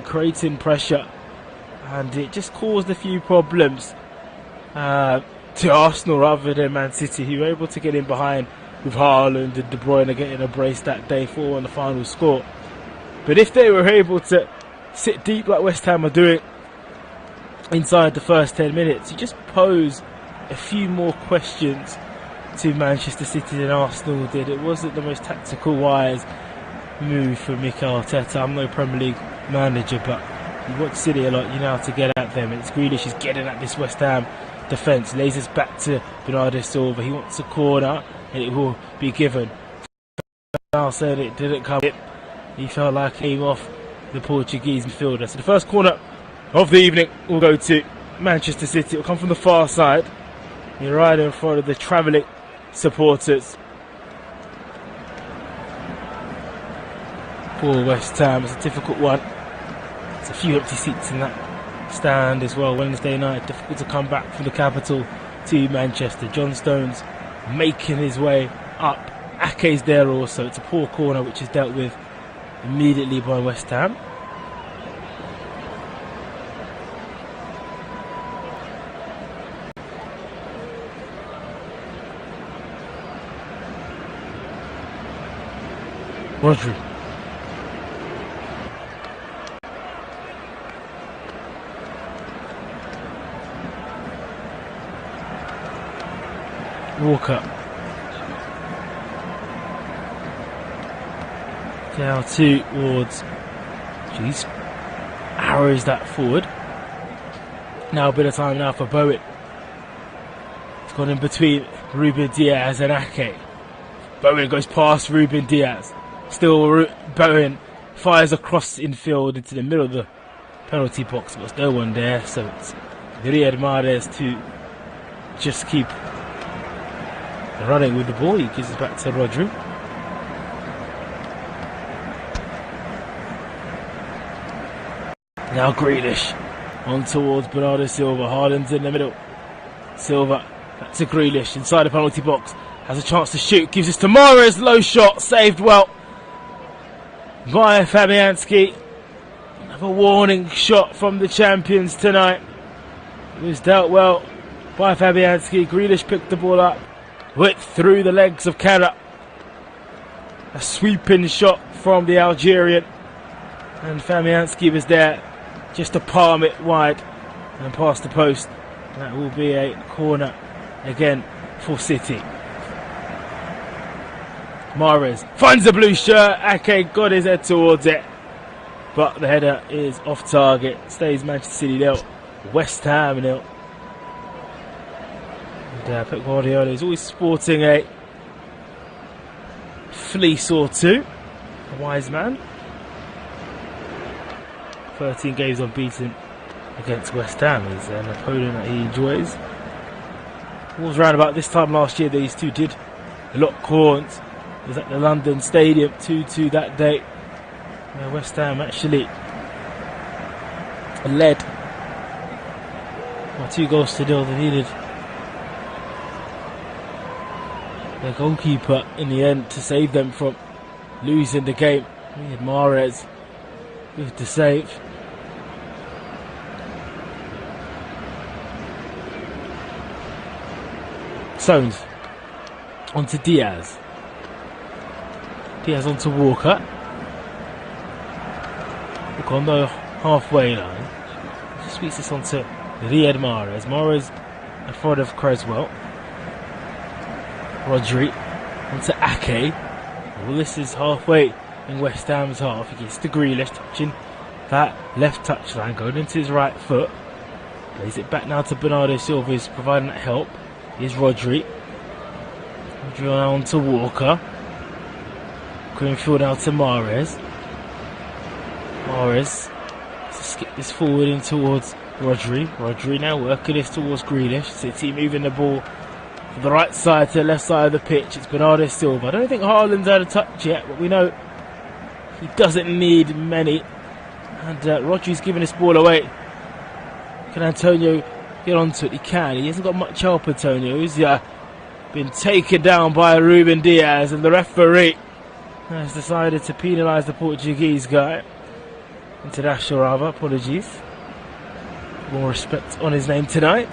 creating pressure, and it just caused a few problems to Arsenal rather than Man City, who were able to get in behind with Haaland and De Bruyne getting a brace that day for on the final score. But if they were able to sit deep like West Ham are doing inside the first 10 minutes, you just pose a few more questions to Manchester City than Arsenal did. It wasn't the most tactical wise move for Mikel Arteta. I'm no Premier League manager, but you watch City a lot, you know how to get at them. It's Grealish is getting at this West Ham defence, lays us back to Bernardo Silva. He wants a corner and it will be given. Now said it didn't come. He felt like he came off the Portuguese midfielder. So the first corner of the evening will go to Manchester City. It will come from the far side. You're right in front of the travelling supporters for West Ham. It's a difficult one. There's a few empty seats in that stand as well. Wednesday night, difficult to come back from the capital to Manchester. John Stones making his way up. Ake's there also. It's a poor corner which is dealt with immediately by West Ham. Rodri. Walker. Down towards. Jeez. Arrows that forward. Now a bit of time now for Bowen. It's gone in between Ruben Diaz and Ake. Bowen goes past Ruben Diaz. Still Bowen fires across infield into the middle of the penalty box. There's no one there, so it's Riyad Mahrez to just keep running with the ball. He gives it back to Rodri. Now Grealish on towards Bernardo Silva. Haaland's in the middle. Silva back to Grealish inside the penalty box. Has a chance to shoot. Gives this to Mahrez. Low shot. Saved well by Fabianski. Another warning shot from the champions tonight. It was dealt well by Fabianski. Grealish picked the ball up. Went through the legs of Kara. A sweeping shot from the Algerian. And Fabianski was there just to palm it wide and past the post. That will be a corner again for City. Mahrez finds the blue shirt. Ake got his head towards it, but the header is off target. Stays Manchester City 0, West Ham 0. And Pep Guardiola is always sporting a fleece or two. A wise man. 13 games unbeaten against West Ham is an opponent that he enjoys. It was around about this time last year these two did lock horns. It was at the London Stadium, 2-2 that day, where West Ham actually led by 2-0. They needed their goalkeeper in the end to save them from losing the game. We had Mahrez with the save. Stones onto Diaz. Diaz onto Walker. Look on the halfway line. Just sweeps this onto Riyad Mahrez. Mahrez in front of Creswell. Rodri onto Ake. Well, this is halfway in West Ham's half. He gets to Grealish, touching that left touchline, going into his right foot. Lays it back now to Bernardo Silva, who's providing that help. Here's Rodri. Rodri on to Walker. Greenfield out to Mahrez. Mahrez to skip this forward in towards Rodri. Rodri now working this towards Grealish. City moving the ball from the right side to the left side of the pitch. It's Bernardo Silva. I don't think Haaland's had a touch yet, but we know he doesn't need many. And Rodri's giving this ball away. Can Antonio get onto it? He can. He hasn't got much help, Antonio. He's been taken down by Ruben Diaz, and the referee has decided to penalise the Portuguese guy. International rather, apologies. More respect on his name tonight.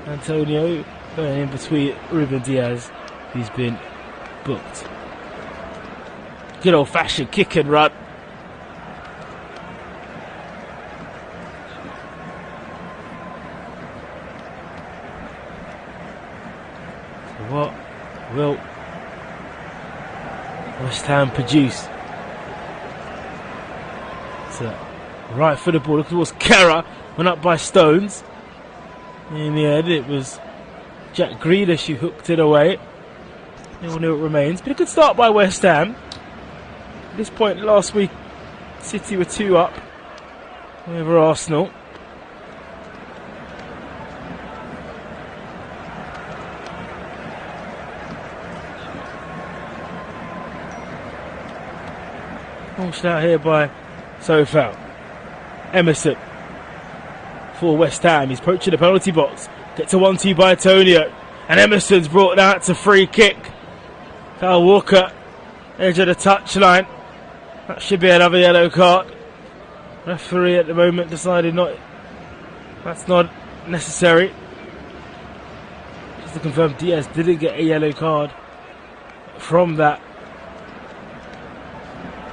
Antonio going in between Ruben Diaz, who's been booked. Good old fashioned kick and run. So what will West Ham produce? So right for the ball, look towards Kara, went up by Stones. In the end, it was Jack Grealish who hooked it away. 0-0 it remains. Been a good start by West Ham. At this point last week, City were 2 up over Arsenal. Launched out here by Sofal. Emerson for West Ham. He's approaching the penalty box. Gets a 1-2 by Antonio. And Emerson's brought that to free kick. Kyle Walker, edge of the touchline. That should be another yellow card. Referee at the moment decided that's not necessary. Just to confirm, Diaz didn't get a yellow card from that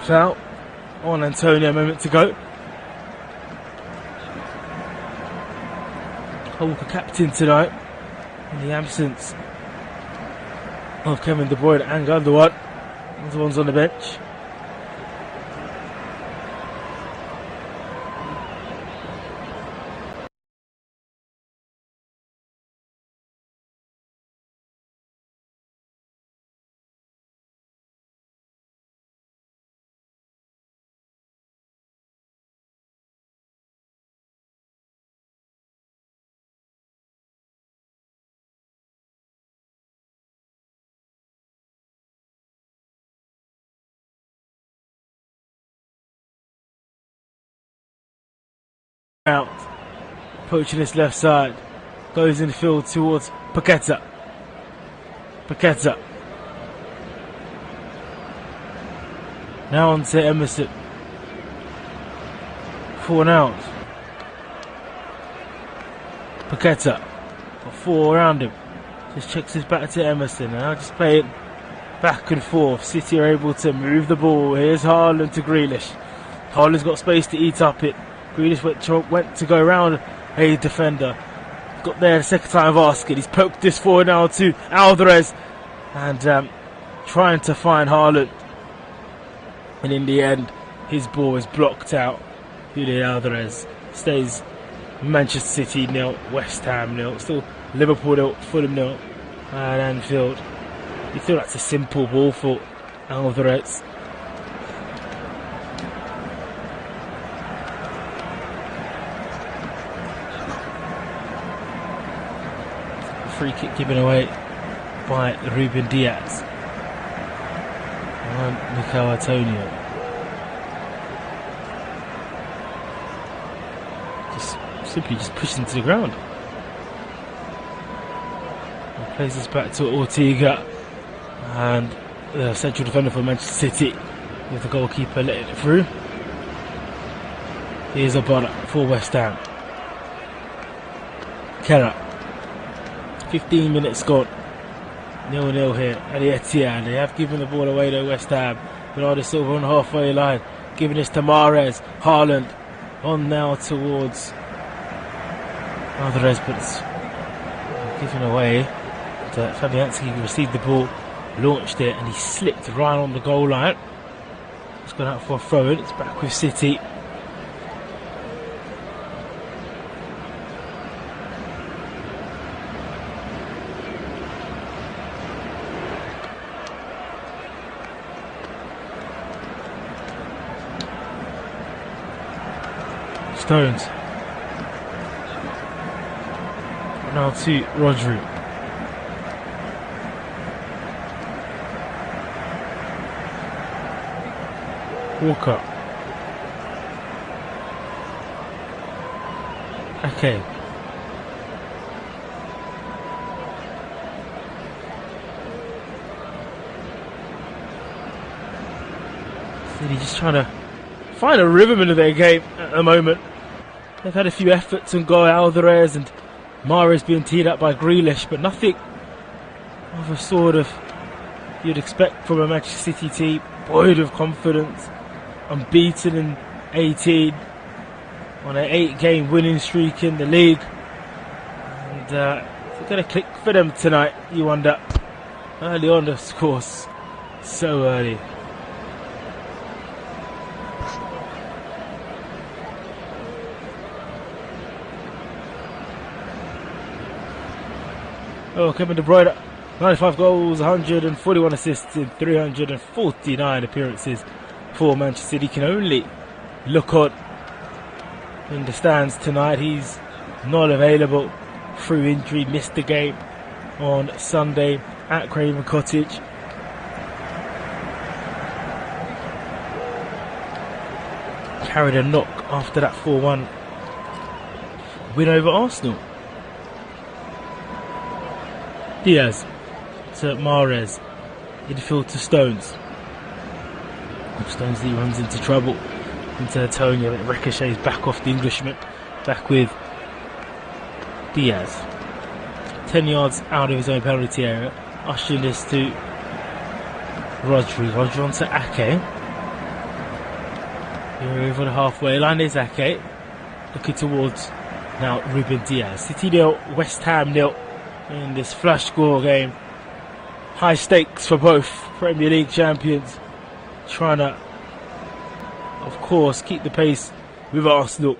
foul on Antonio a moment to go. Walker captain tonight in the absence of Kevin De Bruyne and Gundogan. The ones on the bench. Out, poaching this left side, goes in field towards Paqueta. Now on to Emerson. 4 out. Paqueta, got 4 around him. Just checks his back to Emerson, and I'll just play it back and forth. City are able to move the ball. Here's Haaland to Grealish. Haaland's got space to eat up it. Grealish went to go around a defender. Got there the second time of asking. He's poked this forward now to Alvarez. And trying to find Haaland. And in the end, his ball is blocked out. Julian Alvarez stays Manchester City 0, West Ham 0. Still Liverpool 0, Fulham 0 at Anfield. You feel that's a simple ball for Alvarez. Free kick given away by Ruben Diaz and Mikel Antonio. Simply pushed into the ground. He plays this back to Ortega and the central defender for Manchester City with the goalkeeper letting it through. Here's Obana for West Ham. Keller. 15 minutes gone. 0-0 here at the Etihad. They have given the ball away to West Ham. Bernardo Silva on the halfway line. Giving this to Mahrez. Haaland on now towards Alvarez, but it's given away. Fabianski received the ball, launched it, and he slipped right on the goal line. It's gone out for a throw in. It's back with City. Stones. Now to Rodri. Walker. Okay. City just trying to find a rhythm into their game at the moment. They've had a few efforts on goal, Alvarez and Mahrez being teed up by Grealish, but nothing of a sort of you'd expect from a Manchester City team, void of confidence, unbeaten in 18, on an 8-game winning streak in the league. And it's going to click for them tonight, you wonder. Early on, of course, so early. Oh, Kevin De Bruyne, 95 goals, 141 assists in 349 appearances for Manchester City. Can only look on in the stands tonight. He's not available through injury, missed the game on Sunday at Craven Cottage. Carried a knock after that 4-1 win over Arsenal. Diaz to Mahrez, infield to Stones. Stones, he runs into trouble into Antonio, but ricochets back off the Englishman. Back with Diaz. 10 yards out of his own penalty area. Ushering this to Rodri. Rodri on to Ake. Here over the halfway line is Ake. Looking towards now Ruben Diaz. City 0, West Ham 0 in this flash score game. High stakes for both Premier League champions. Trying to, of course, keep the pace with Arsenal.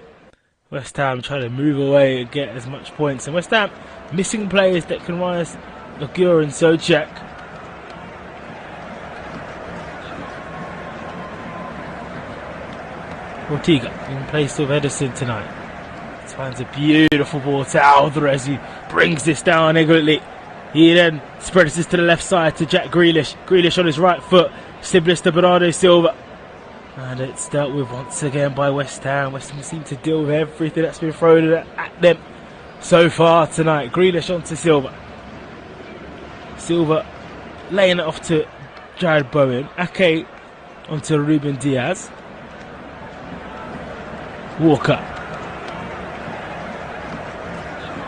West Ham trying to move away and get as much points. And West Ham missing players that can rise. Lagur and Sojak. Ortega in place of Edison tonight. Finds a beautiful ball to Alvarez, who brings this down elegantly. He then spreads this to the left side to Jack Grealish. Grealish on his right foot. Siblis to Bernardo Silva. And it's dealt with once again by West Ham. West Ham seem to deal with everything that's been thrown at them so far tonight. Grealish onto Silva. Silva laying it off to Jared Bowen. Ake onto Ruben Diaz. Walker.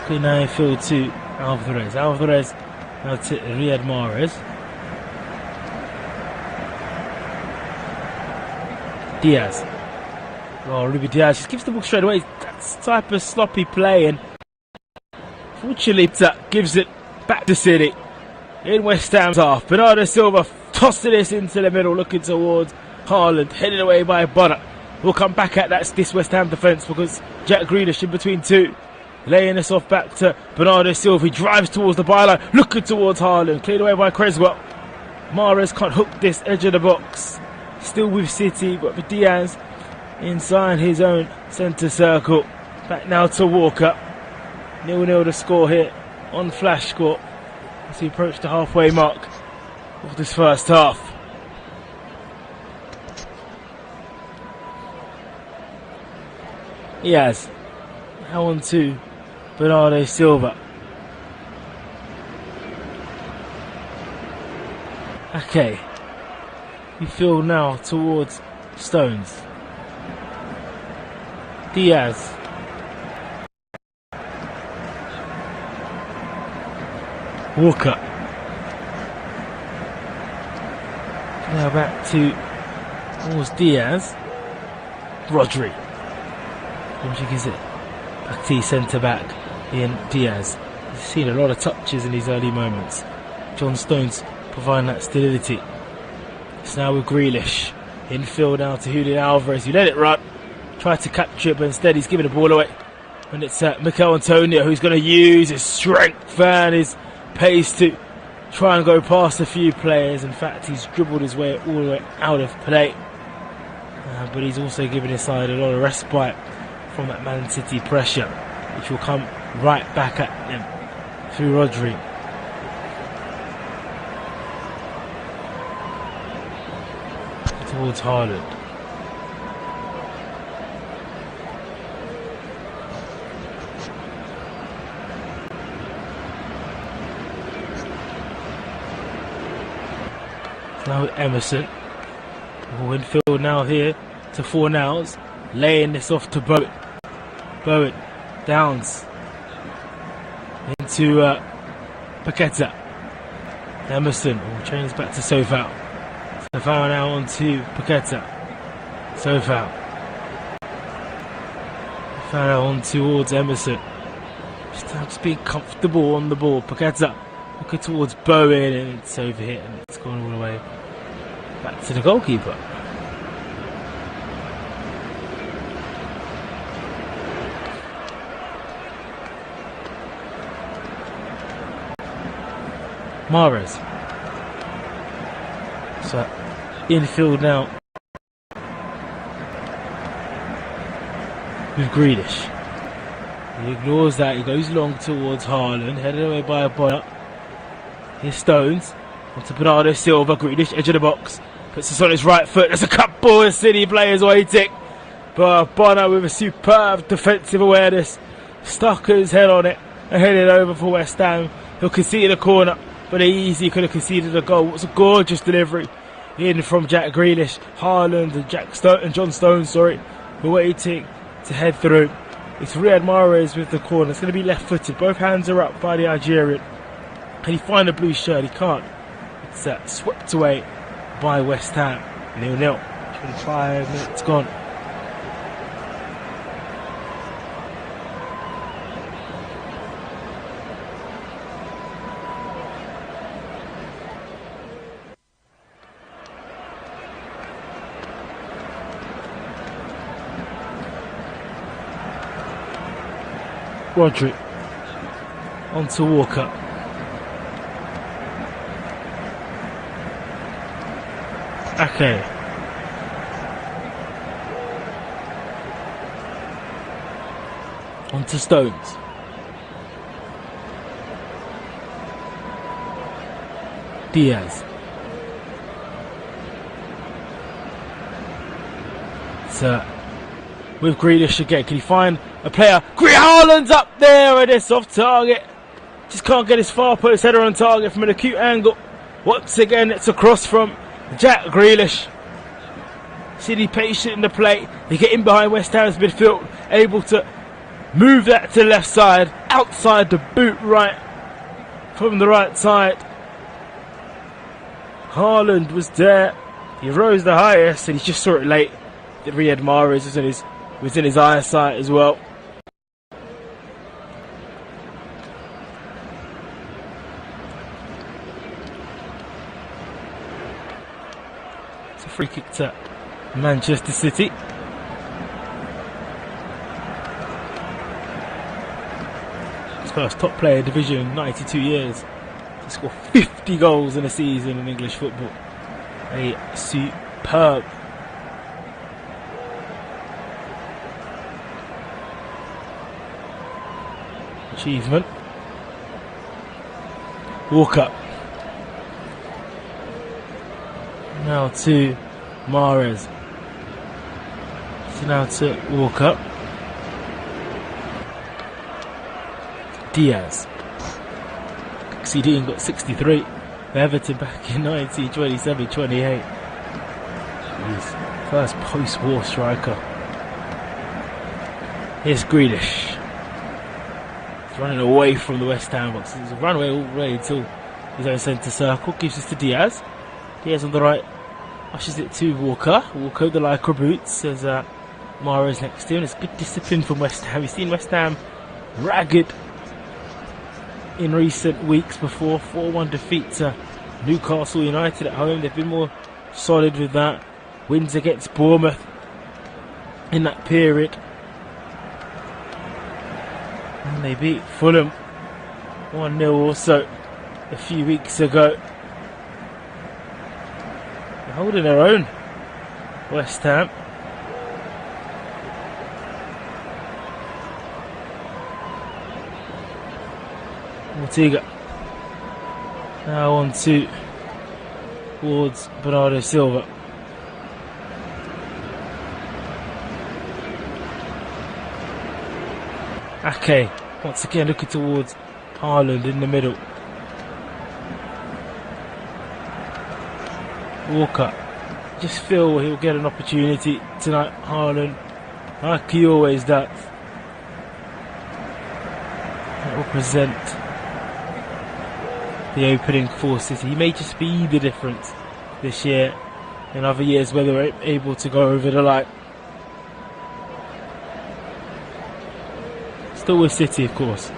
Clean field to Alvarez. Alvarez now to Riyad Mahrez. Diaz. Oh, Ruben Diaz just gives the ball straight away. That's the type of sloppy play, and fortunately that gives it back to City in West Ham's half. Bernardo Silva tossing this into the middle, looking towards Haaland, headed away by Bonner. We'll come back at this West Ham defence because Jack Grealish in between two. Laying this off back to Bernardo Silva. He drives towards the byline, looking towards Haaland. Cleared away by Creswell. Mahrez can't hook this edge of the box. Still with City, but for Diaz inside his own centre circle. Back now to Walker. 0-0 to score here on Flash Score as he approached the halfway mark of this first half. Diaz now on to Bernardo Silva. Okay. We feel now towards Stones. Diaz. Walker. Now back to towards Diaz. Rodri. Rodri gives it back to centre back in Diaz. He's seen a lot of touches in these early moments. John Stones providing that stability. It's now with Grealish. Infield now to Julian Alvarez, who let it run. Tried to capture it, but instead he's giving the ball away. And it's Mikel Antonio who's going to use his strength and his pace to try and go past a few players. In fact, he's dribbled his way all the way out of play. But he's also given his side a lot of respite from that Man City pressure, which will come right back at them through Rodri. Towards Haaland. Now with Emerson. Winfield now here to Fornals, laying this off to Bowen. Bowen, Downs, into Paqueta. Emerson, changes back to Sofao. Sofao now on to Paqueta. Sofao. Sofao on towards Emerson. Just being comfortable on the ball. Paqueta looking towards Bowen, and it's over here, and it's gone all the way back to the goalkeeper. Mahrez. So infield now with Grealish. He ignores that, he goes long towards Haaland, headed away by a Bonner. Here's Stones, onto Bernardo Silva, Grealish, edge of the box, puts this on his right foot, there's a couple of City players waiting, but Bonner with a superb defensive awareness, stuck his head on it, and headed over for West Ham. He'll concede a corner, but he could have conceded a goal. What's a gorgeous delivery in from Jack Grealish. Haaland and John Stones, were waiting to head through. It's Riyad Mahrez with the corner. It's going to be left-footed. Both hands are up by the Algerian. Can he find a blue shirt? He can't. It's swept away by West Ham. 0-0. 25 minutes gone. Rodri onto Walker. Okay. Onto Stones. Diaz. So with Grealish again, can he find a player? Haaland's up there and it's off target. Just can't get his far post header on target from an acute angle. Once again, it's a cross from Jack Grealish. City patient in the play. They get in behind West Ham's midfield, able to move that to the left side, outside the boot right from the right side. Haaland was there. He rose the highest and he just saw it late. Riyad Mahrez was in his eyesight as well. It's a free kick to Manchester City. His first top player division in 92 years. To score 50 goals in a season in English football. A superb achievement. Walker. Now to Mahrez. So now to Walker. Diaz. CD got 63 for Everton back in 1927-28. His first post-war striker. Here's Grealish. He's running away from the West Ham box. He's run away all the way until his own centre circle. Gives this to Diaz. Diaz on the right. Ushers it to Walker. Walker, the lycra boots. There's Mahrez next to him. It's good discipline from West Ham. We've seen West Ham ragged in recent weeks before. 4-1 defeat to Newcastle United at home. They've been more solid with that. Wins against Bournemouth in that period. And they beat Fulham 1-0 also a few weeks ago. They're holding their own, West Ham. Ortega now on towards Bernardo Silva. Ake once again looking towards Haaland in the middle. Walker just feel he'll get an opportunity tonight, Haaland, like he always does. That will present the opening for City. He may just be the difference this year. In other years where they were able to go over the line. Still with City, of course.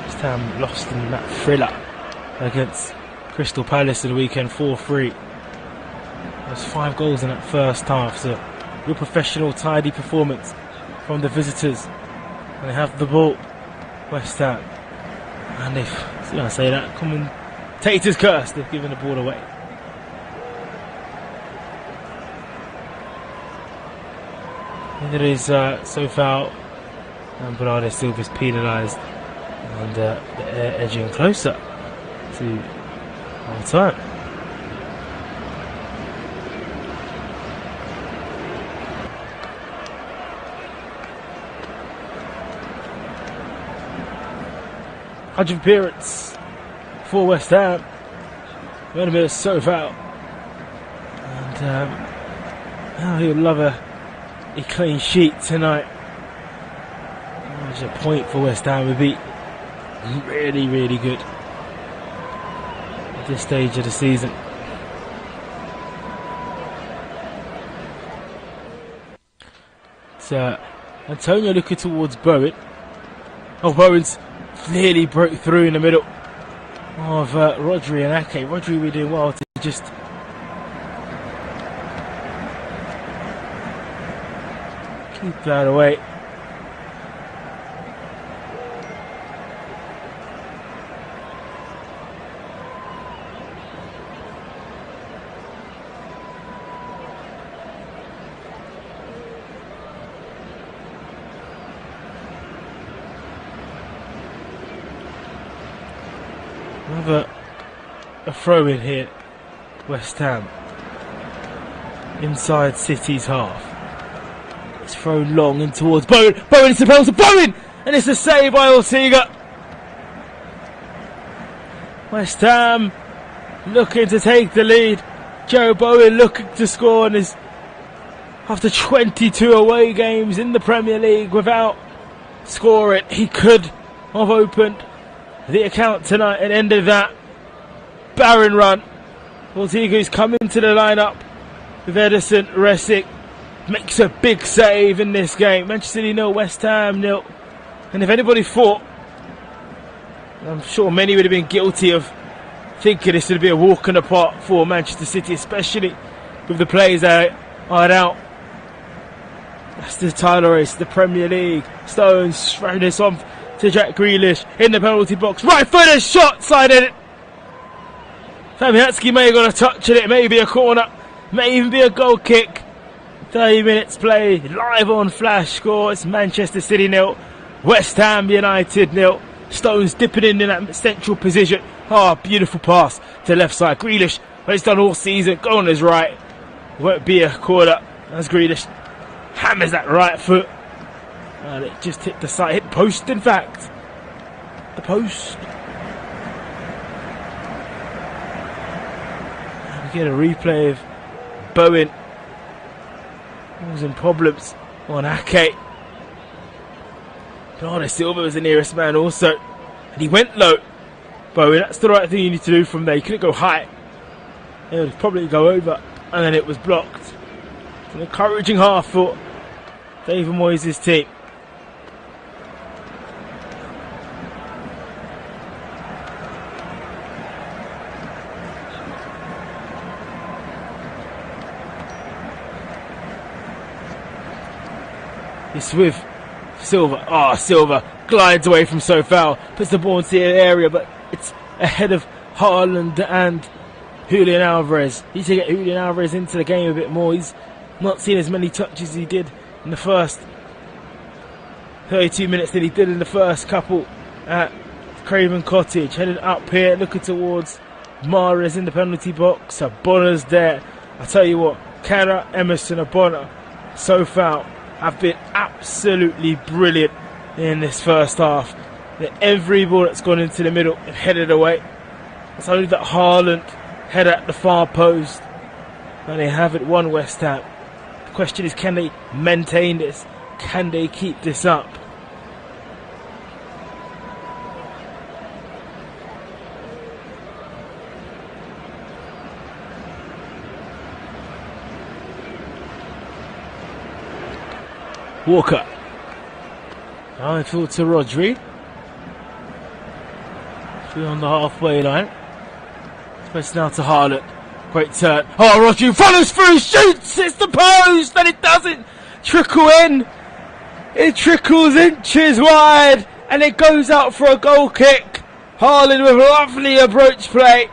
West Ham lost in that thriller against Crystal Palace in the weekend, 4-3. There's 5 goals in that first half, so real professional, tidy performance from the visitors. And they have the ball, West Ham. And if I was going to say that, commentator's curse, they've given the ball away. And it is so foul, and Bernardo Silva's penalised, and they're edging closer to half time. Hundred appearance for West Ham. Going to be so foul, and he'll love a clean sheet tonight. A point for West Ham would be really, really good at this stage of the season. So Antonio looking towards Bowen. Oh, Bowen's clearly broke through in the middle of Rodri and Ake. Rodri will be doing well to just keep that away. Another throw in here, West Ham, inside City's half. It's thrown long in towards Bowen. Bowen, it's a penalty to Bowen, and it's a save by Ortega. West Ham looking to take the lead. Joe Bowen looking to score on his, after 22 away games in the Premier League without scoring. He could have opened the account tonight and ended that barren run. Ortega's come into the lineup with Edison Resic. Makes a big save in this game. Manchester City 0, West Ham 0. And if anybody thought, I'm sure many would have been guilty of thinking this would be a walk in the park for Manchester City, especially with the players that are out. That's the title race, the Premier League. Stones throwing this on to Jack Grealish in the penalty box. Right footed shot, sided it. Fabianski may have got a touch at it, maybe a corner, may even be a goal kick. 30 minutes play, live on Flash score. It's Manchester City 0, West Ham United 0. Stones dipping in that central position. Oh, beautiful pass to left side. Grealish, what he's done all season, go on his right. Won't be a corner as Grealish hammers that right foot. And it just hit the side, hit post in fact. The post. And we get a replay of Bowen. Causing problems on Ake. Bernardo Silva was the nearest man also. And he went low. Bowen, that's the right thing you need to do from there. You couldn't go high. It would probably go over. And then it was blocked. It's an encouraging half for David Moyes' team. It's with Silva. Oh, Silva glides away from so foul. Puts the ball into the area, but it's ahead of Haaland and Julian Alvarez. He needs to get Julian Alvarez into the game a bit more. He's not seen as many touches as he did in the first 32 minutes than he did in the first couple at Craven Cottage. Headed up here, looking towards Mahrez in the penalty box. Abonna's there. I tell you what, Kara, Emerson, Abonna, so foul, have been absolutely brilliant in this first half. Every ball that's gone into the middle and headed away. It's only that Haaland head at the far post. And they have it 1 West Ham. The question is, can they maintain this? Can they keep this up? Walker. I thought to Rodri. Through on the halfway line. Space now to Haaland. Great turn. Oh, Rodri follows through, shoots, it's the post, and it doesn't trickle in. It trickles inches wide, and it goes out for a goal kick. Haaland with lovely approach play.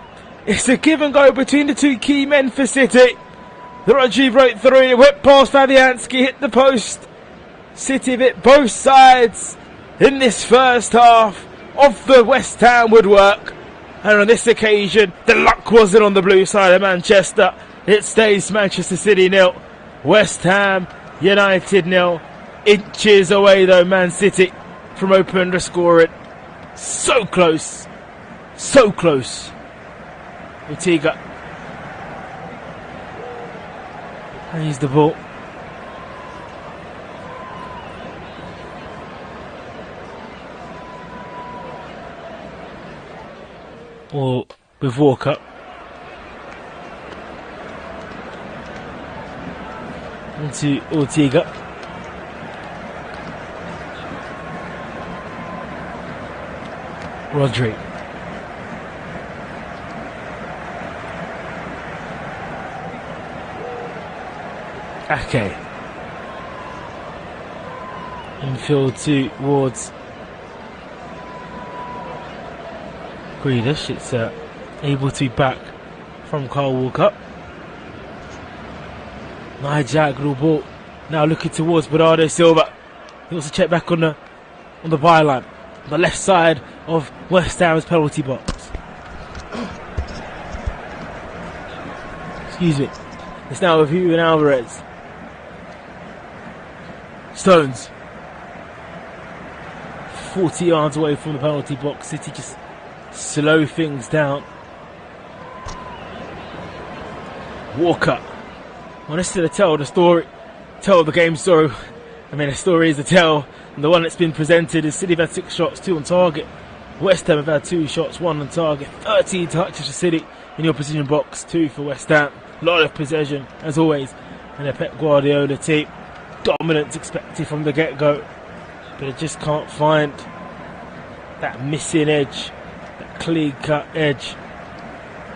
It's a give and go between the two key men for City. Rodri broke through, whipped past Fabianski, hit the post. City hit both sides in this first half of the West Ham woodwork. And on this occasion, the luck wasn't on the blue side of Manchester. It stays Manchester City 0, West Ham United 0. Inches away though, Man City from opening the scoring. So close. So close. Ortega. And he's the ball. Or with Walker. Into Ortega. Rodri. Ake. Infield towards Grealish. It's able to be back from Kyle Walker. Nice diagonal ball. Now looking towards Bernardo Silva. He wants to check back on the byline. On the left side of West Ham's penalty box. Excuse me. It's now with Hugo Alvarez. Stones. 40 yards away from the penalty box. City just slow things down. Walker. Well, this is to tell the story. Tell the game story. I mean, the story is to tell. And the one that's been presented is City have had 6 shots, 2 on target. West Ham have had 2 shots, 1 on target. 13 touches for City in the opposition box, 2 for West Ham. A lot of possession, as always. And a Pep Guardiola team. Dominance expected from the get-go. But it just can't find that missing edge. That clean-cut edge.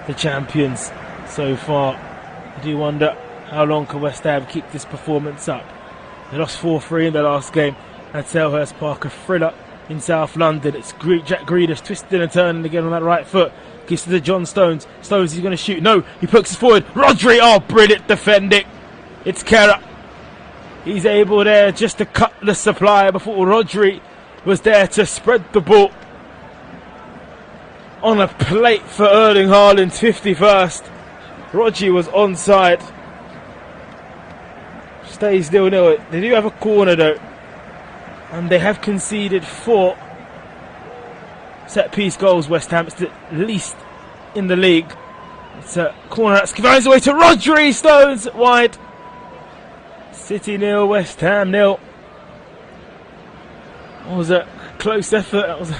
The champions so far. I do wonder how long can West Ham keep this performance up. They lost 4-3 in the last game at Selhurst Park, a thriller in South London. It's Jack Grealish twisting and turning again on that right foot. Gives to John Stones. Stones, he's going to shoot. No, he pokes it forward. Rodri, oh, brilliant defending. It's Kerr. He's able there just to cut the supply before Rodri was there to spread the ball. On a plate for Erling Haaland's 51st. Rodri was onside. Stays 0-0. They do have a corner though. And they have conceded 4 set-piece goals, West Ham. It's the least in the league. It's a corner that finds away to Rodri. Stones wide. City 0, West Ham 0. That was a close effort. That was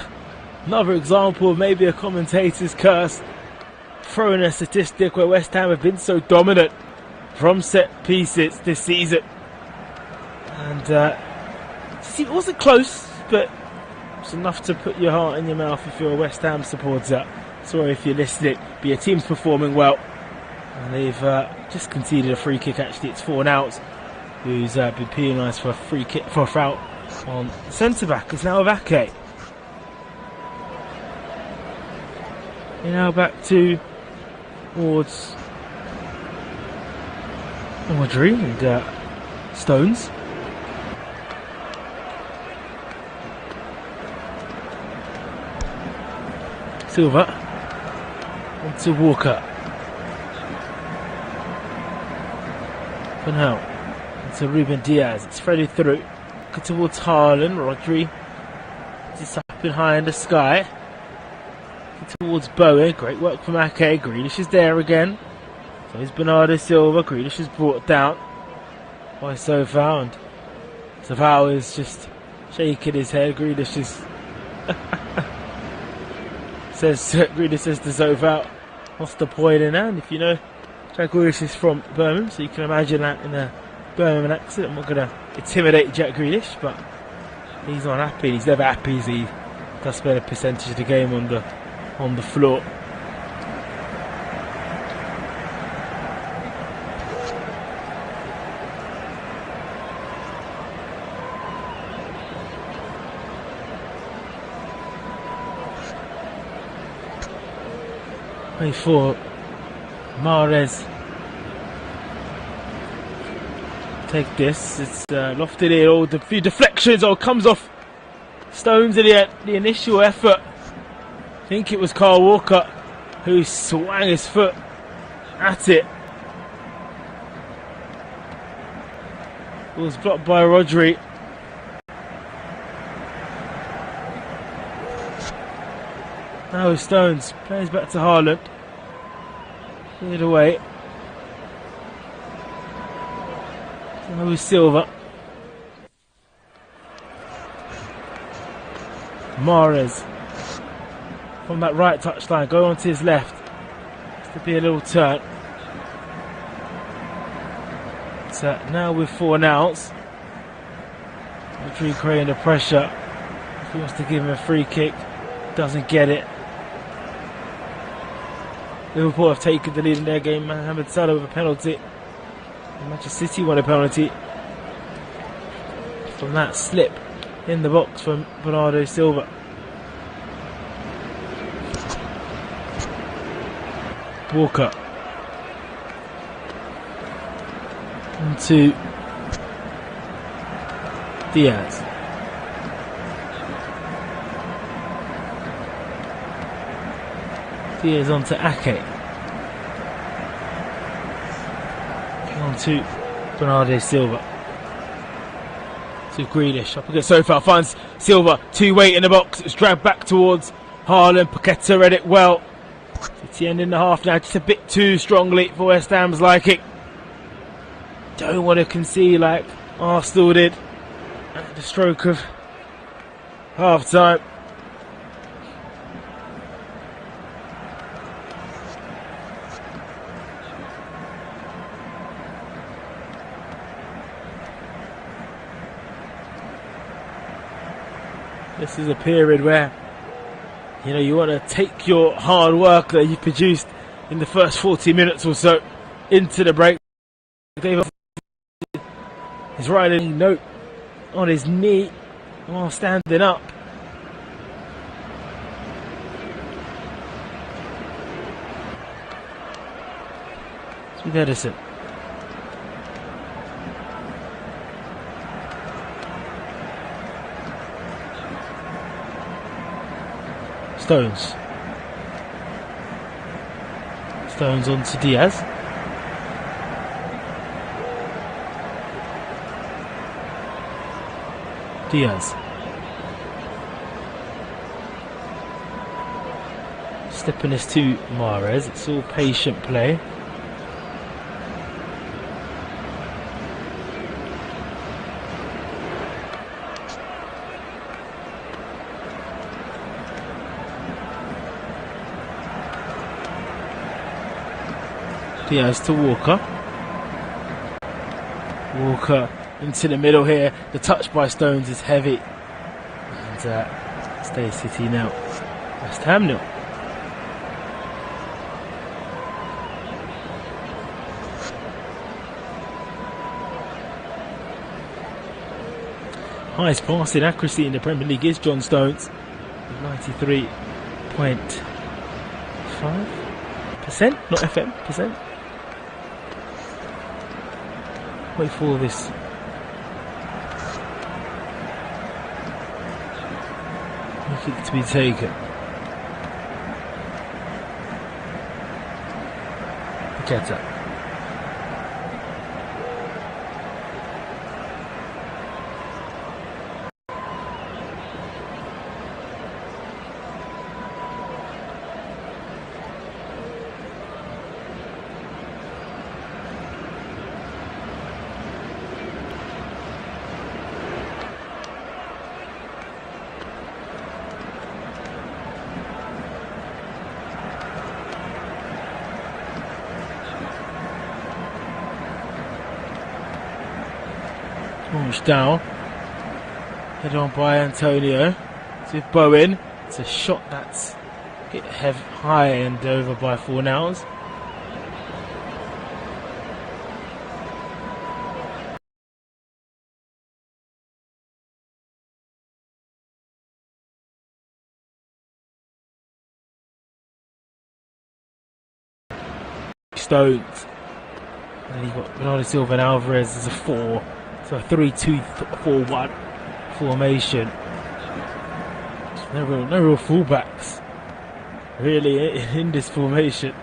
another example of maybe a commentator's curse. Throwing a statistic where West Ham have been so dominant from set pieces this season. And it wasn't close, but it's enough to put your heart in your mouth if you're a West Ham supporter. Sorry if you're listening, but your team's performing well. And they've just conceded a free kick. Actually, it's 4-out. Who's been penalised for a free kick, for a foul on centre back. Is now Ake. They're now back towards Rodri and Stones. Silva onto Walker. For now, into Ruben Diaz. It's threaded through. Go towards Haaland. Rodri just up in high in the sky. Towards Bowen. Great work from Ake. Grealish is there again. So is Bernardo Silva. Grealish is brought down by Sofao, and Sofao is just shaking his head. Grealish is Grealish says to Sofao, what's the point in that? And if you know, Jack Grealish is from Birmingham, so you can imagine that in a Birmingham accent. I'm not going to intimidate Jack Grealish, but he's not happy. He's never happy as he does spend a percentage of the game on the floor. Play for Mahrez. Take this. It's lofted in. All the few deflections. Oh, comes off Stones in the initial effort. I think it was Carl Walker who swung his foot at it. It was blocked by Rodri. Now Stones plays back to Haaland. Cleared away. Now with Silva. Mahrez from that right touchline, go on to his left. Has to be a little turn. So now with 4 nouts. Rodri creating the pressure. If he wants to give him a free kick, doesn't get it. Liverpool have taken the lead in their game. Mohamed Salah with a penalty. Manchester City won a penalty from that slip in the box from Bernardo Silva. Walker into Diaz. Diaz on to Ake. On to Bernardo Silva. To Grealish. Up against Sofao. Finds Silva. 2-way in the box. It's dragged back towards Haaland. Paqueta read it well. City end in the half now. Just a bit too strongly for West Ham's liking. Don't want to concede like Arsenal did at the stroke of half time. This is a period where, you know, you want to take your hard work that you produced in the first 40 minutes or so into the break. David is writing a note on his knee while standing up. It's with Edison. Stones. Stones on to Diaz. Diaz. Stepping this to Mahrez. It's all patient play. Diaz to Walker. Walker into the middle here. The touch by Stones is heavy. And stays City now. West Ham nil. Highest passing accuracy in the Premier League is John Stones with 93.5%, not FM, percent. Wait for this. Kick to be taken. Paqueta. Launched down. Head on by Antonio. To Bowen. It's a shot that's hit high and over by Fornals. Stones. And then you've got Bernardo Silva and Alvarez as a 4. So a 3-2-4-1 formation. No real fullbacks really in this formation.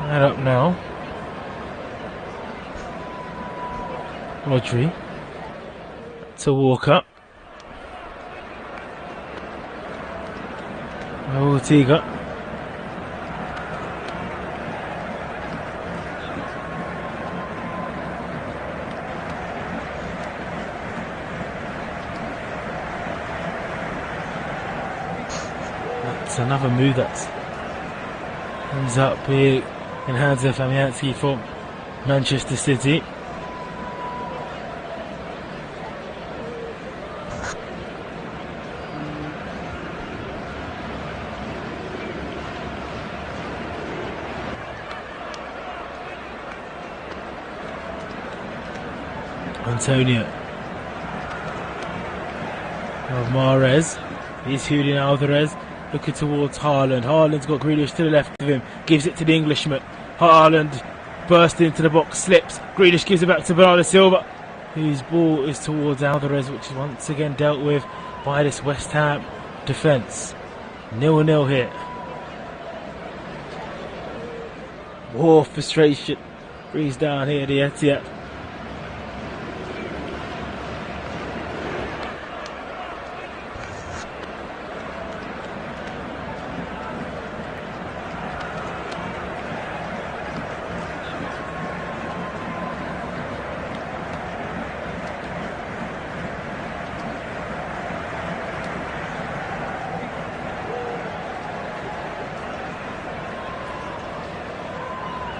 That up now. Rodri to Walker. Ortega. That's another move that ends up big in hands of Fabianski from Manchester City. Antonio. Mahrez. He's Julian Alvarez. Looking towards Haaland. Haaland's got Grealish to the left of him. Gives it to the Englishman. Haaland bursts into the box. Slips. Grealish gives it back to Bernardo Silva. Whose ball is towards Alvarez, which is once again dealt with by this West Ham defence. 0-0 here. More frustration breathes down here at the Etihad.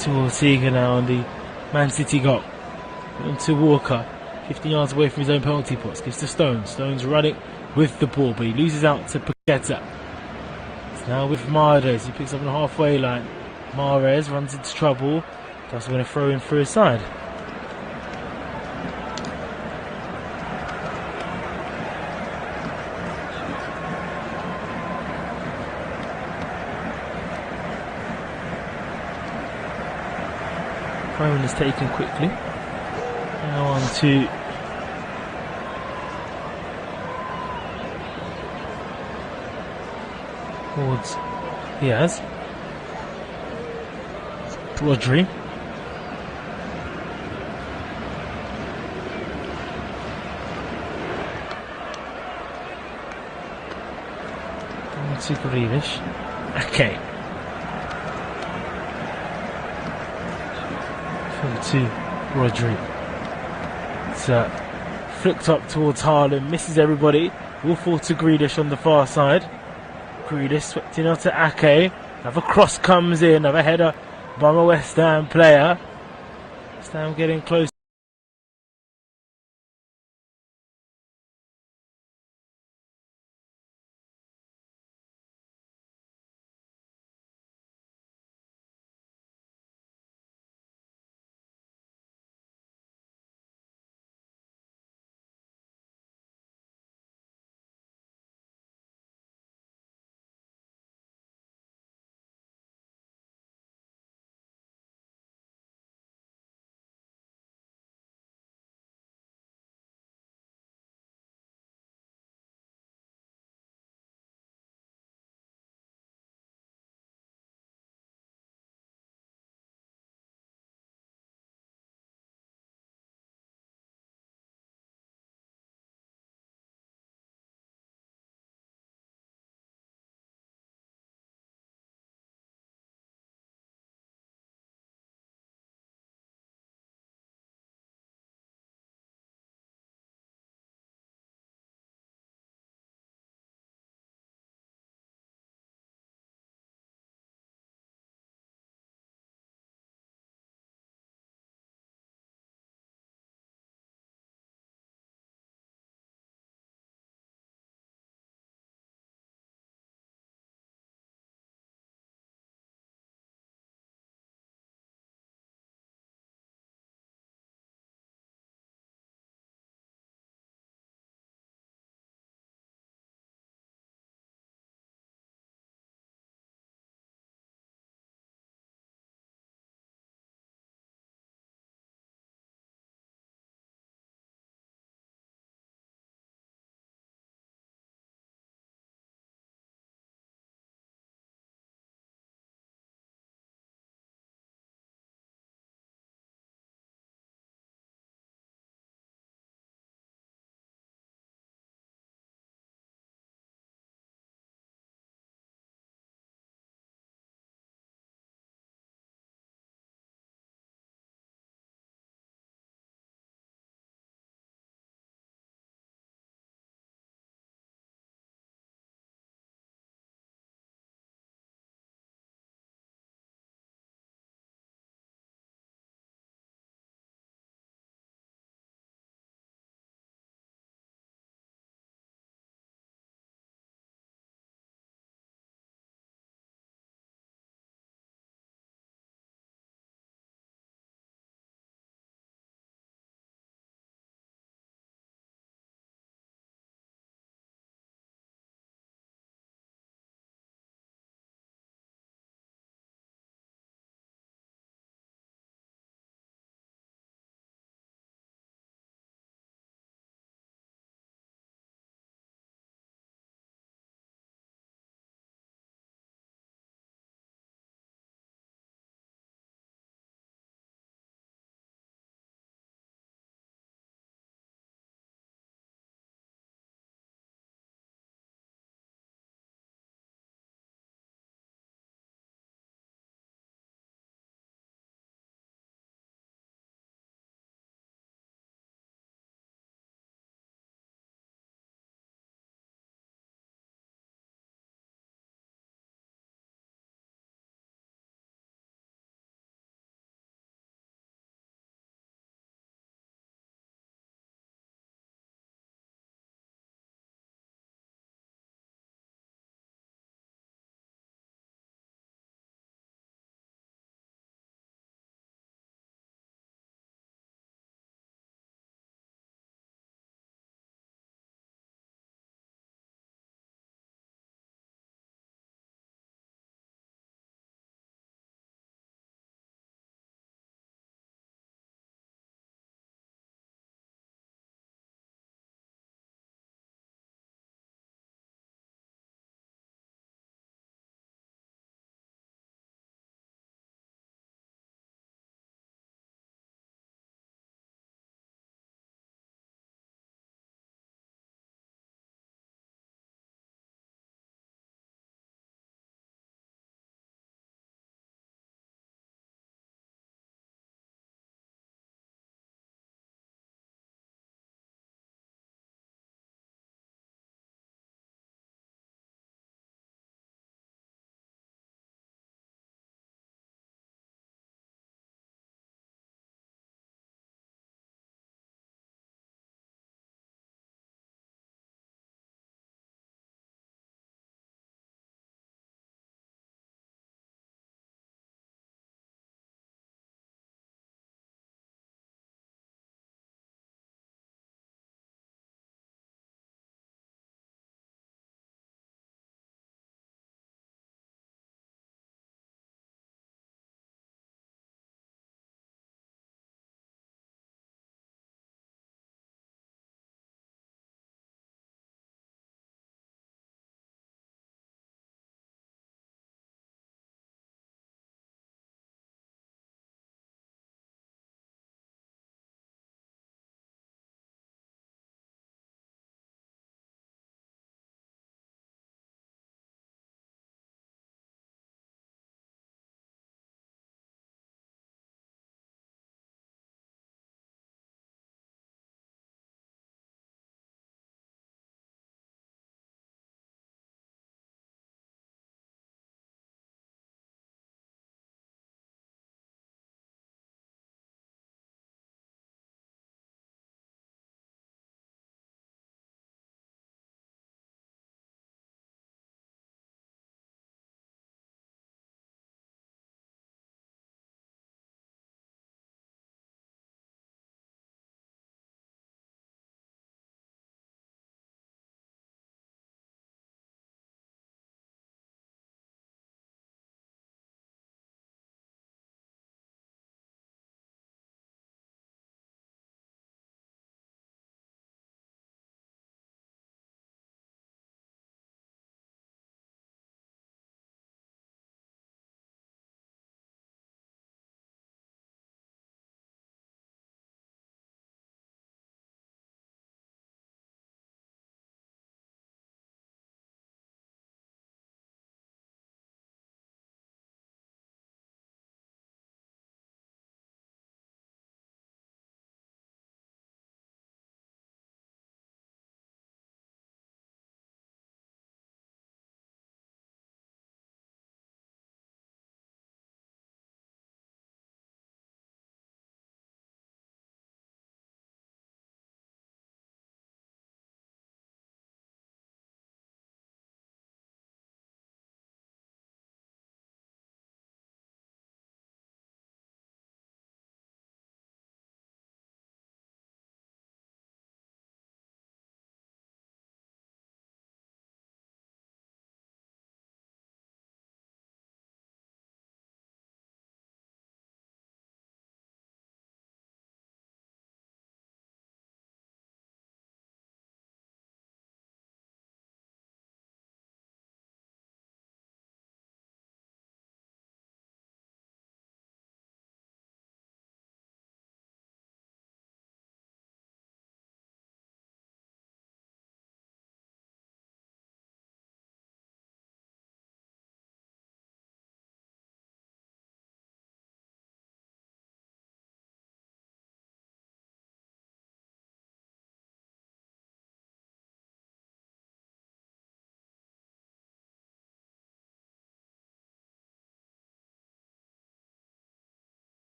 To Ortega now on the Man City goal. To Walker, 15 yards away from his own penalty box. Gives to Stones. Stones running with the ball, but he loses out to Paqueta. It's now with Mahrez. He picks up on the halfway line. Mahrez runs into trouble. That's going to throw in for his side. Crone is taken quickly. Now on to towards Diaz. Rodri. On to Grealish. Okay. To Rodri. It's flicked up towards Haaland, misses everybody. Will fall to Grealish on the far side. Grealish swept in onto Ake. Another cross comes in, another header by a West Ham player. West Ham getting close.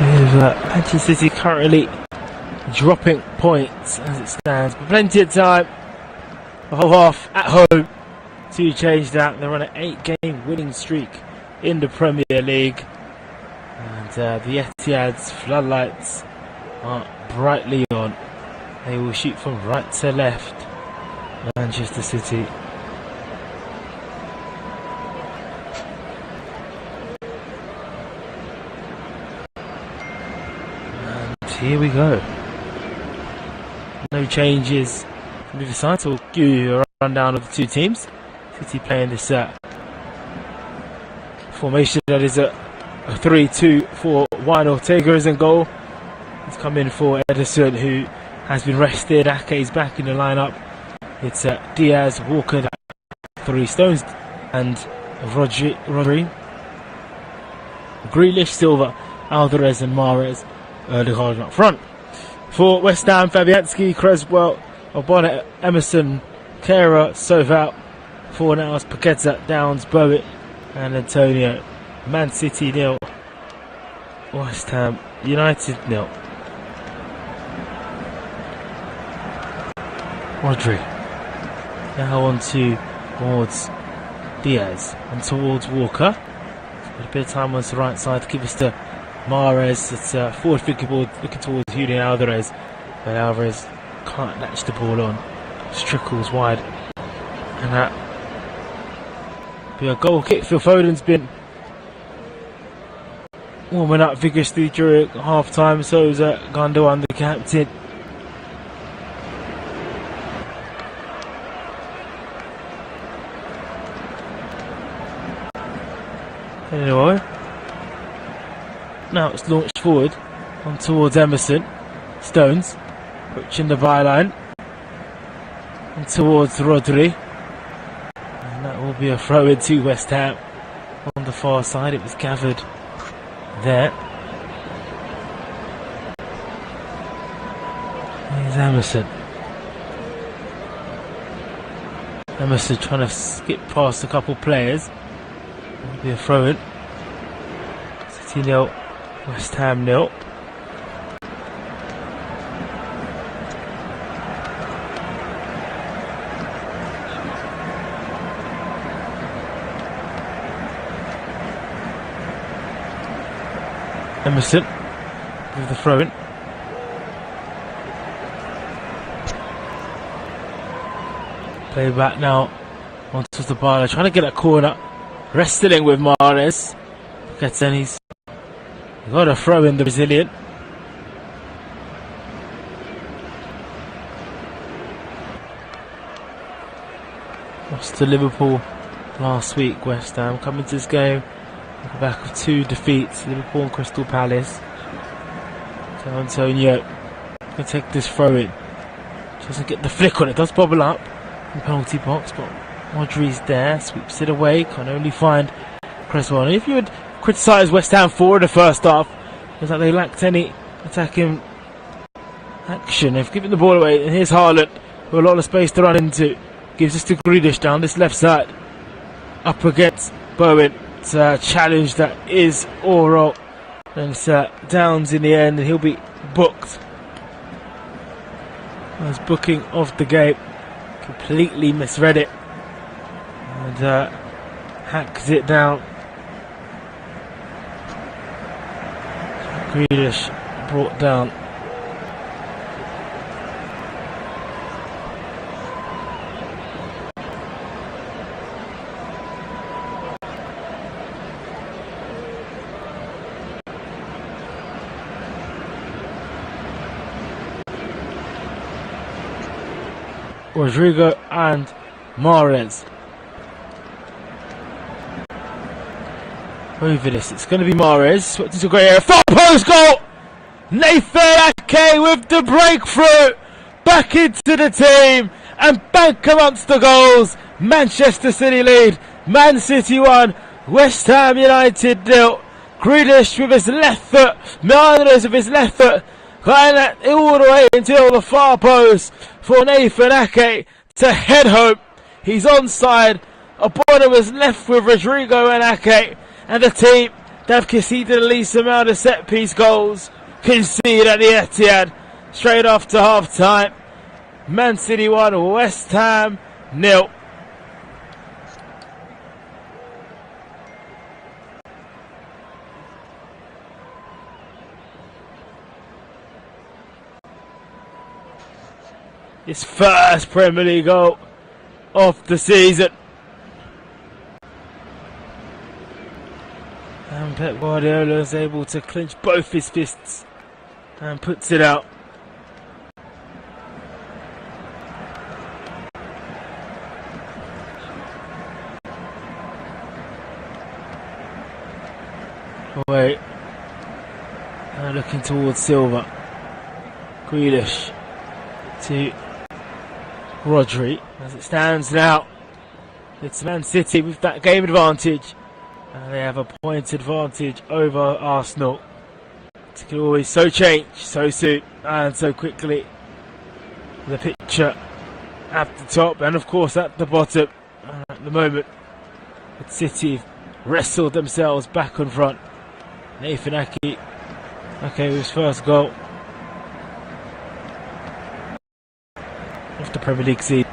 With Manchester City currently dropping points as it stands, but plenty of time, a whole half at home to change that. They're on an 8-game winning streak in the Premier League, and the Etihad's floodlights are brightly on. They will shoot from right to left. Manchester City. And here we go. No changes from either side, so we'll give you a rundown of the two teams. City playing this formation that is a 3-2-4-1. Ortega is in goal. He's come in for Ederson, who has been rested. Ake's back in the lineup. It's Diaz, Walker, 3 Stones, and Rodri, Grealish, Silva, Alvarez, and Mahrez Odegaard up front. For West Ham, Fabianski, Creswell, Obona, Emerson, Kera, Soval, Fornals, Paqueta, Downs, Bowitt, and Antonio. Man City 0, West Ham United 0. Rodri now on towards Diaz and towards Walker. Got a bit of time on the right side to give us to Mahrez. It's forward figure ball looking towards Julian Alvarez, but Alvarez can't latch the ball on. Strickles wide, and that be a goal kick. Phil Foden's been warming up vigorously during half time, so is Gundogan, the captain. Anyway, now it's launched forward on towards Emerson. Stones approaching the byline and towards Rodri, and that will be a throw in to West Ham on the far side. It was gathered there. Here's Emerson. Emerson trying to skip past a couple players. It'll be a throw in. City 0, West Ham 0. Emerson with the throw in. Play back now onto the bar, trying to get a corner. Wrestling with Mahrez. Gets in, he's got a throw in, the Brazilian. Lost to Liverpool last week. West Ham coming to this game on the back of 2 defeats, Liverpool and Crystal Palace. So Antonio can take this throw in. Doesn't get the flick on it, does bobble up in the penalty box, but Rodri's there, sweeps it away, can only find Creswell. And if you would criticise West Ham for the first half, it was like they lacked any attacking action. They've given the ball away, and here's Haaland with a lot of space to run into. Gives us to Grealish down this left side. Up against Bowen. It's a challenge that is oral. And it's Downs in the end, and he'll be booked. As booking of the game. Completely misread it. And hacks it down. Grealish brought down. Rodrigo and Mahrez. Over this, it's going to be Mahrez. Swept into a great area. Far post goal! Nathan Ake with the breakthrough. Back into the team and back amongst the goals. Manchester City lead. Man City 1. West Ham United 0. Grealish with his left foot. Mahrez with his left foot. Going all the way until the far post for Nathan Ake to head home. He's onside. Obona was left with Rodrigo and Ake. And the team They've conceded the least amount of set-piece goals. Conceded at the Etihad straight after half-time. Man City 1, West Ham 0. His first Premier League goal of the season. And Pep Guardiola is able to clinch both his fists and puts it out. Wait. And looking towards Silva. Grealish to Rodri. As it stands now, it's Man City with that game advantage. And they have a point advantage over Arsenal. It can always so change so soon and so quickly. The picture at the top and of course at the bottom. At the moment, City wrestled themselves back on front. Nathan Ake, okay, with his first goal of the Premier League season.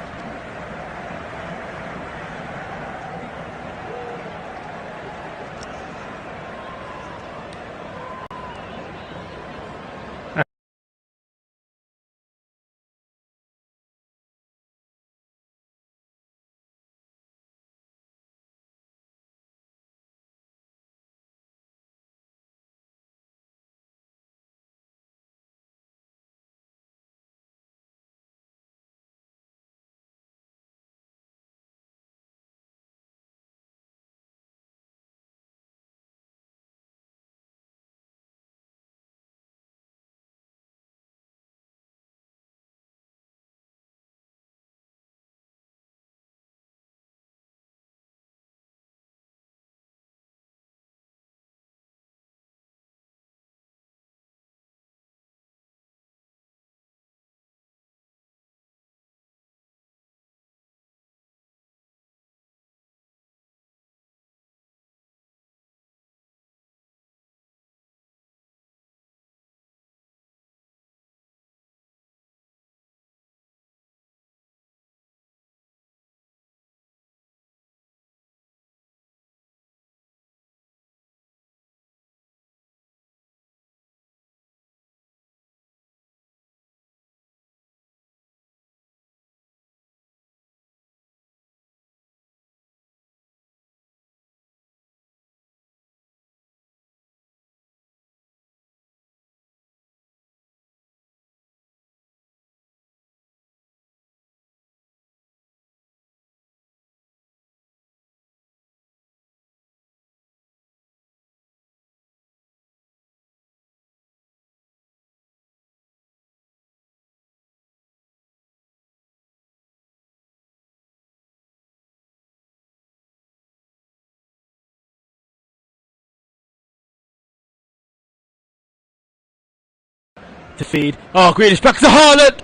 To feed. Oh, Grealish back to Haaland!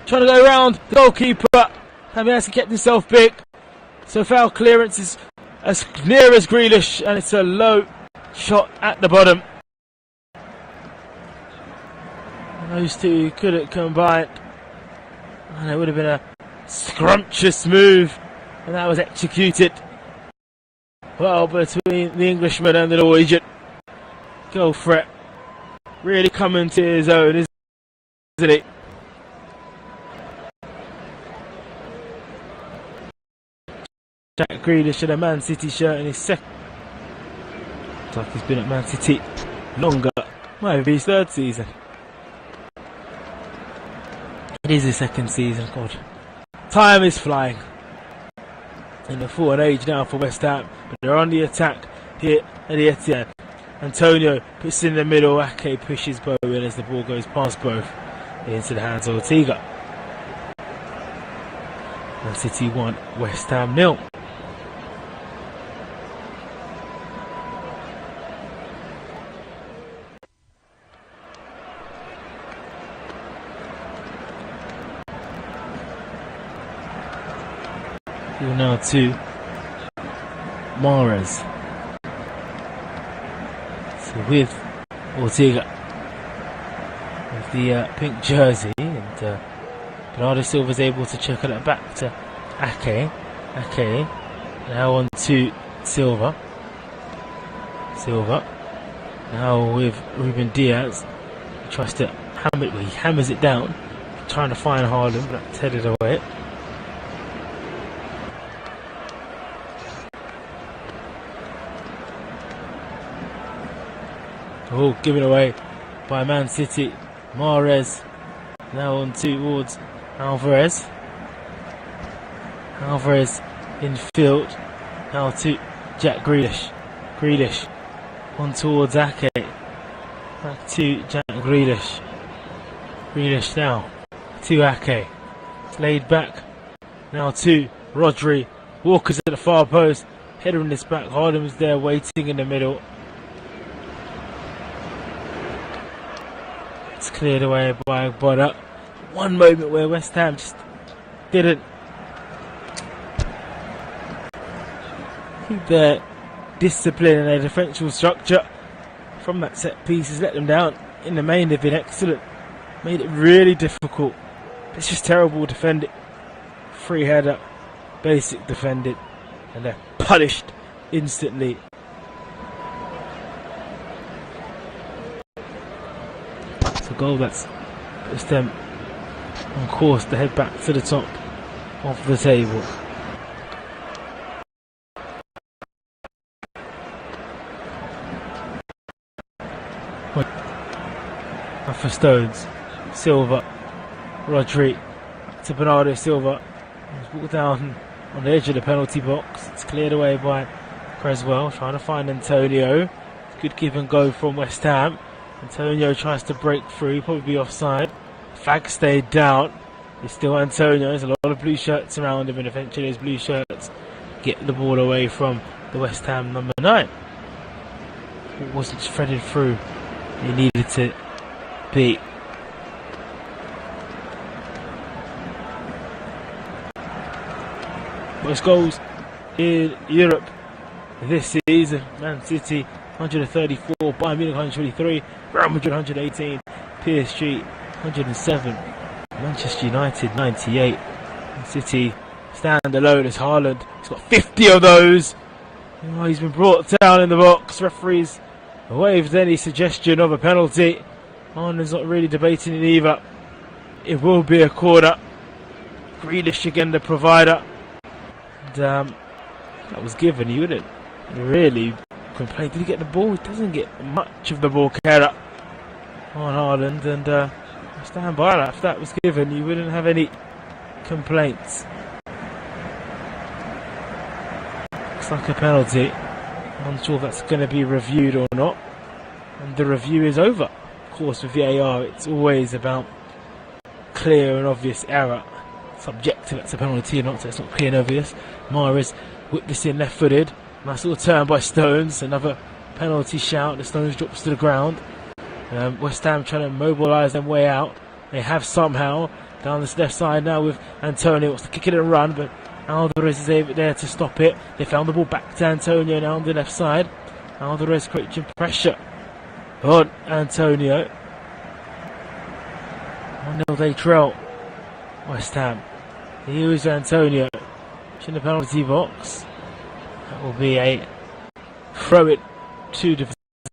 Trying to go around the goalkeeper. Kamiaski kept himself big. So foul clearance is as near as Grealish and it's a low shot at the bottom. And those two couldn't combine. And it would have been a scrumptious move. And that was executed well between the Englishman and the Norwegian. Goal threat. Really coming to his own, isn't it? Jack Grealish in a Man City shirt in his second. Looks like he's been at Man City longer. Might be his third season. It is his second season, God. Time is flying. In the forward age now for West Ham. But they're on the attack here at the Etihad. Antonio puts in the middle, Ake pushes Bowen as the ball goes past both into the hands of Ortega. Man City 1, West Ham 0. Now to Mahrez. with Ortega with the pink jersey, and Bernardo Silva's able to check it back to Ake. Ake now on to Silva. Silva now with Ruben Diaz. He tries to hammer it, he hammers it down, trying to find Haaland, but that's headed away. Oh, given away by Man City. Mahrez now on towards Alvarez. Alvarez in field. Now to Jack Grealish. Grealish on towards Ake. Back to Jack Grealish. Grealish now to Ake. It's laid back. Now to Rodri. Walker's at the far post. Header in this back. Haaland was there waiting in the middle. It's cleared away by Boda. One moment where West Ham just didn't keep their discipline and their defensive structure from that set piece has let them down. In the main they've been excellent. Made it really difficult. It's just terrible defending. Free header, basic defending, and they're punished instantly. It's a goal that's puts them on course to head back to the top of the table. And for Stones, Silva, Rodri to Bernardo Silva. He's walked down on the edge of the penalty box. It's cleared away by Creswell, trying to find Antonio. Good give and go from West Ham. Antonio tries to break through, probably offside. Fag stayed down. It's still Antonio. There's a lot of blue shirts around him, and eventually those blue shirts get the ball away from the West Ham number 9. It wasn't threaded through. He needed to be. Most goals in Europe this season. Man City 134, Bayern Munich 123, Real Madrid 118, PSG 107, Manchester United 98. Man City stand alone as Haaland. He's got 50 of those. Oh, he's been brought down in the box. Referees waived any suggestion of a penalty. Haaland's not really debating it either. It will be a corner. Grealish again, the provider. And that was given. He wouldn't really complain. Did he get the ball? He doesn't get much of the ball carried up on Haaland, and I stand by that. If that was given, you wouldn't have any complaints. Looks like a penalty. I'm not sure if that's going to be reviewed or not, and the review is over. Of course, with VAR, it's always about clear and obvious error. Subjective, that's a penalty or not, so it's not clear and obvious. Mahrez whipped this in left-footed. Nice little turn by Stones. Another penalty shout. The Stones drops to the ground. West Ham trying to mobilise their way out. They have somehow. Down this left side now with Antonio. Wants to kick it and run, but Alvarez is able there to stop it. They found the ball back to Antonio now on the left side. Alvarez creating pressure on Antonio. 1-0 they trail. West Ham. Here is Antonio. In the penalty box. That will be a throw it to the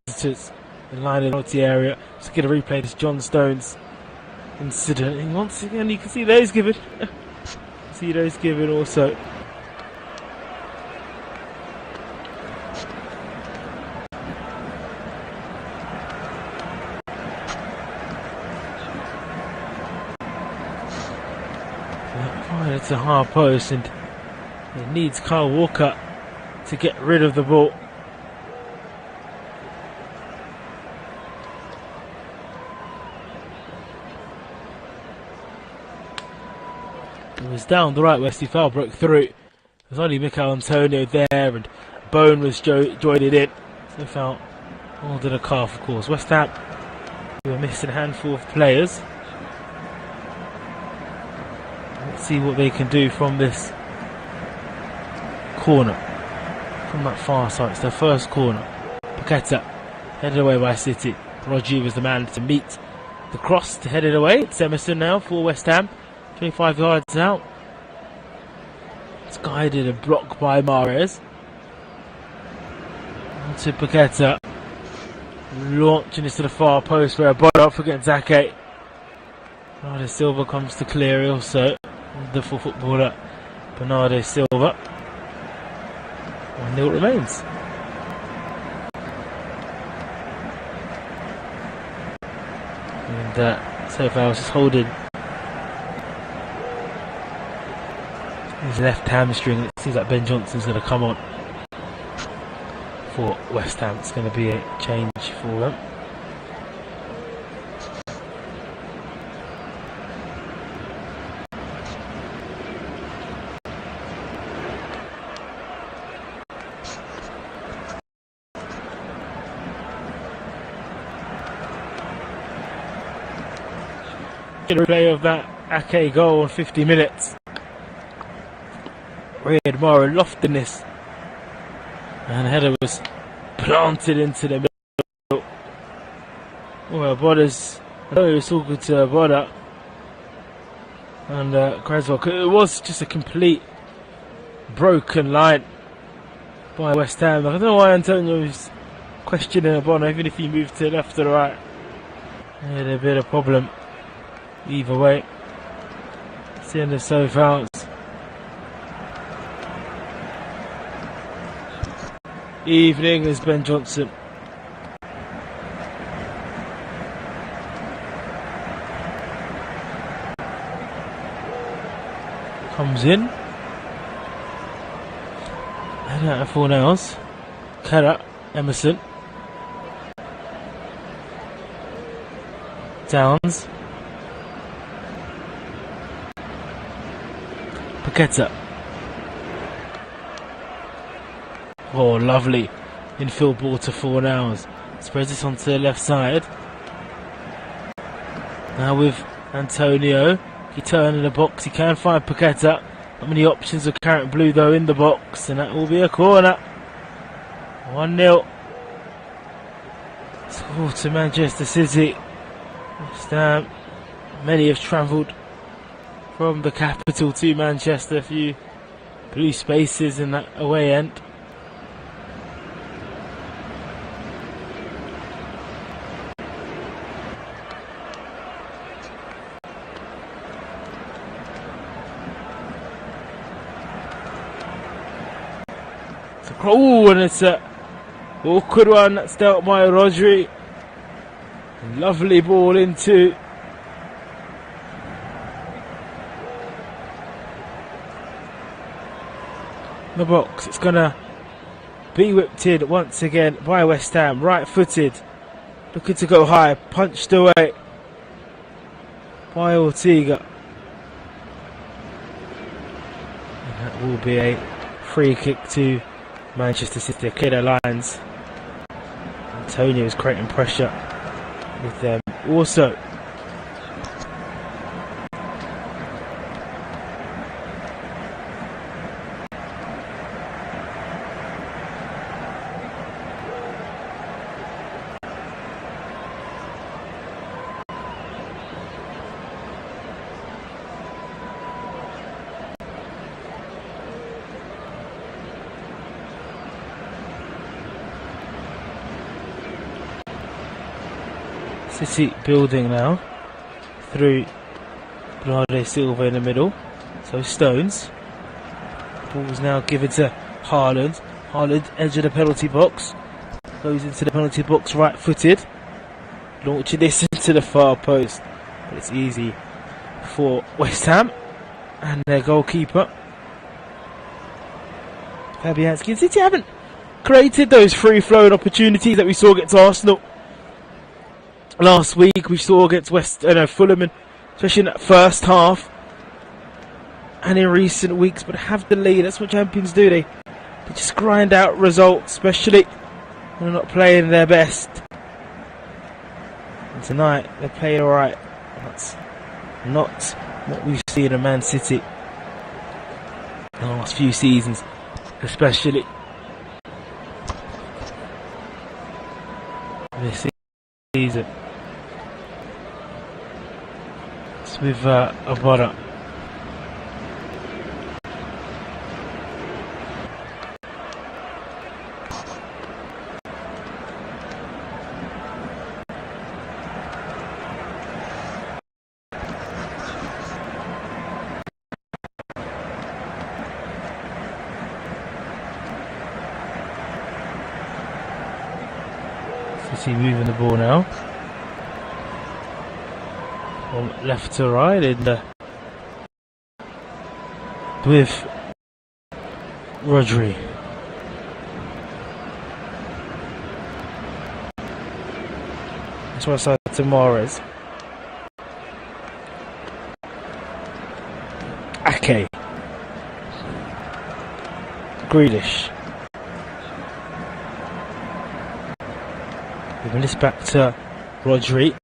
visitors in line in the penalty area. Let's get a replay of this John Stones incident. And once again, you can see those given. See those given also. It's a hard post, and it needs Kyle Walker to get rid of the ball. It was down the right where Stefan broke through. There's only Mikel Antonio there, and Bone was joined it in. Stefan holding a calf, of course. West Ham were missing a handful of players. Let's see what they can do from this corner, from that far side. It's their first corner. Paqueta Headed away by City. Rodri was the man to meet the cross to head it away. It's Emerson now for West Ham. 25 yards out. It's guided and blocked by Mahrez. On to Paqueta. Launching this to the far post where a body up against Zake. Bernardo Silva comes to clear also. Wonderful footballer Bernardo Silva. 1-0 remains. And so far I was just holding his left hamstring. It seems like Ben Johnson's going to come on for West Ham. It's going to be a change for them. Replay of that Ake goal in 50 minutes. Riyad Mahrez lofting this, and the header was planted into the middle. Well, Boda's, I know he was talking to Boda and Creswell. It was just a complete broken line by West Ham. I don't know why Antonio's questioning Boda, even if he moved to the left or the right. He had a bit of problem. Either way, it's the end of so far. Evening is Ben Johnson. Comes in. Head out of 4 nails. Carrot, Emerson. Downs. Paqueta. Oh, lovely. Infield ball to 4 nails. Spreads this onto the left side. Now with Antonio. He turns in the box. He can find Paqueta. Not many options of Carrot Blue though in the box. And that will be a corner. 1-0. Score to Manchester City. Many have travelled from the capital to Manchester. A few blue spaces in that away end. Oh, and it's a awkward one that's dealt by Rodri. Lovely ball into the box. It's gonna be whipped in once again by West Ham. Right footed, looking to go high, punched away by Ortega. And that will be a free kick to Manchester City. Clear their lines. Antonio is creating pressure with them also. City building now through Bernardo Silva in the middle. So Stones. Ball's now given to Haaland. Haaland edge of the penalty box. Goes into the penalty box right footed. Launching this into the far post. But it's easy for West Ham and their goalkeeper. Fabianski. City haven't created those free-flowing opportunities that we saw against Arsenal last week. We saw against Fulham, especially in that first half, and in recent weeks, but have the lead. That's what champions do. They just grind out results, especially when they're not playing their best. And tonight they played alright. That's not what we've seen in Man City in the last few seasons, especially. this season. It's with Abada. City moving the ball now from left to right with Rodri. That's right side to Mahrez. Ake. Grealish. Giving this back to Rodri.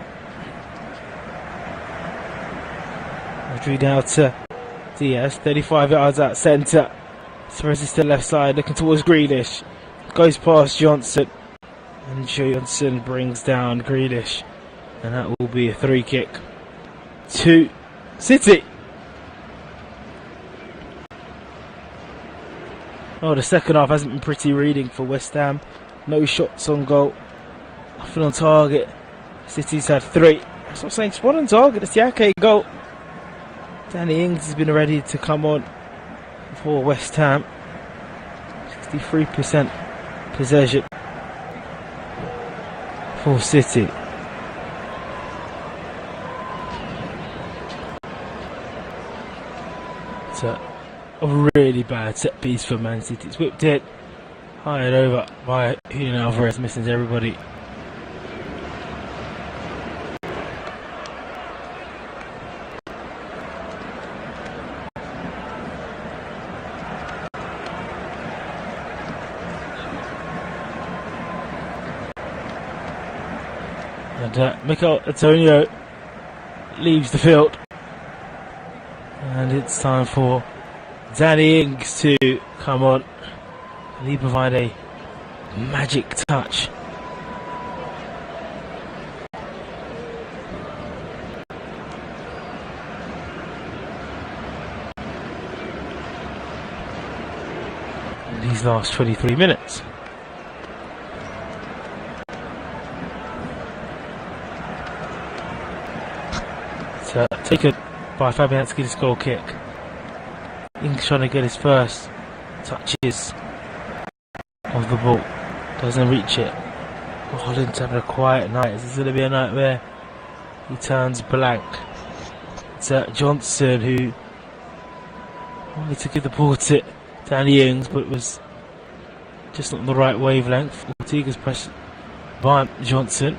Rodri down to Diaz. 35 yards out centre. Spreads to the left side, looking towards Grealish. Goes past Johnson. And Johnson brings down Grealish. And that will be a free kick to City. Oh, the second half hasn't been pretty reading for West Ham. No shots on goal. Nothing on target. City's had 3. That's what I'm saying. Spot on target. It's the Ake goal. Danny Ings has been ready to come on for West Ham. 63% possession for City. It's a really bad set piece for Man City. It's whipped in. Hired over by Julian Alvarez, missing everybody. And Mikel Antonio leaves the field. And it's time for Danny Ings to come on. And he provide a magic touch. In these last 23 minutes. So taken by Fabianski's goal kick. Ings trying to get his first touches of the ball. Doesn't reach it. Holland's having a quiet night. This is going to be a night where he turns blank. It's Johnson who wanted to give the ball to Danny Ings, but was just not on the right wavelength. Ortega's pressed by Johnson,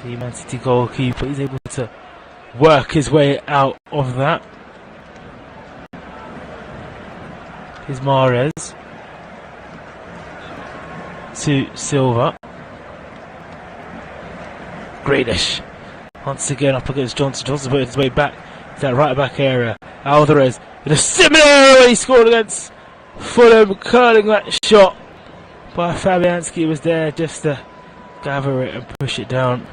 the Man City goalkeeper. He's able to work his way out of that. Here's Mahrez to Silva. Grealish once again up against Johnson. Johnson put his way back to that right back area. Alvarez with a similar way he scored against Fulham, curling that shot by Fabianski. Was there just to gather it and push it down.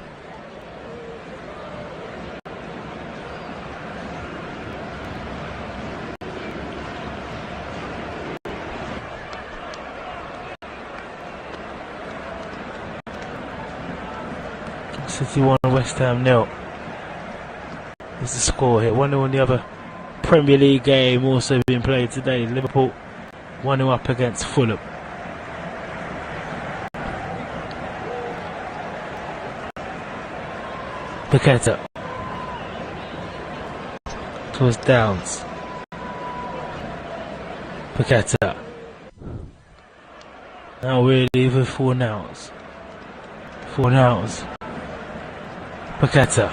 City 1, West Ham 0. Is the score here. 1-0 in the other Premier League game also being played today. Liverpool 1-0 up against Fulham. Paqueta towards Downs. Paqueta. Now we're leaving 4 nows. 4 nows. Paqueta.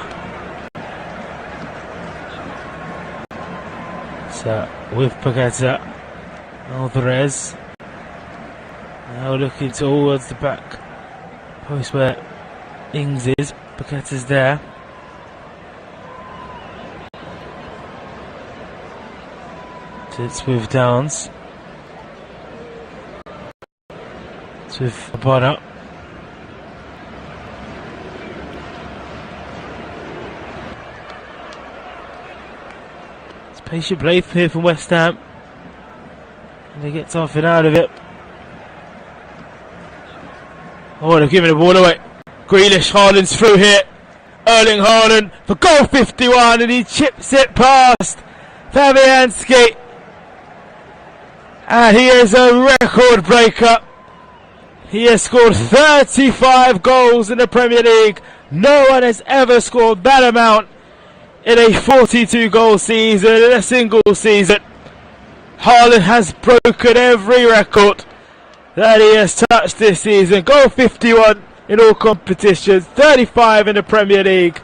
So with Paqueta, Alvarez now looking towards the back post where Ings is. Paqueta's there. It's with Downs. It's with Abada. Patient play here from West Ham. And they get something out of it. Oh, they're giving the ball away. Grealish, Haaland's through here. Erling Haaland for goal 51, and he chips it past Fabianski. And he is a record breaker. He has scored 35 goals in the Premier League. No one has ever scored that amount in a 42 goal season, in a single season. Haaland has broken every record that he has touched this season. Goal 51 in all competitions, 35 in the Premier League.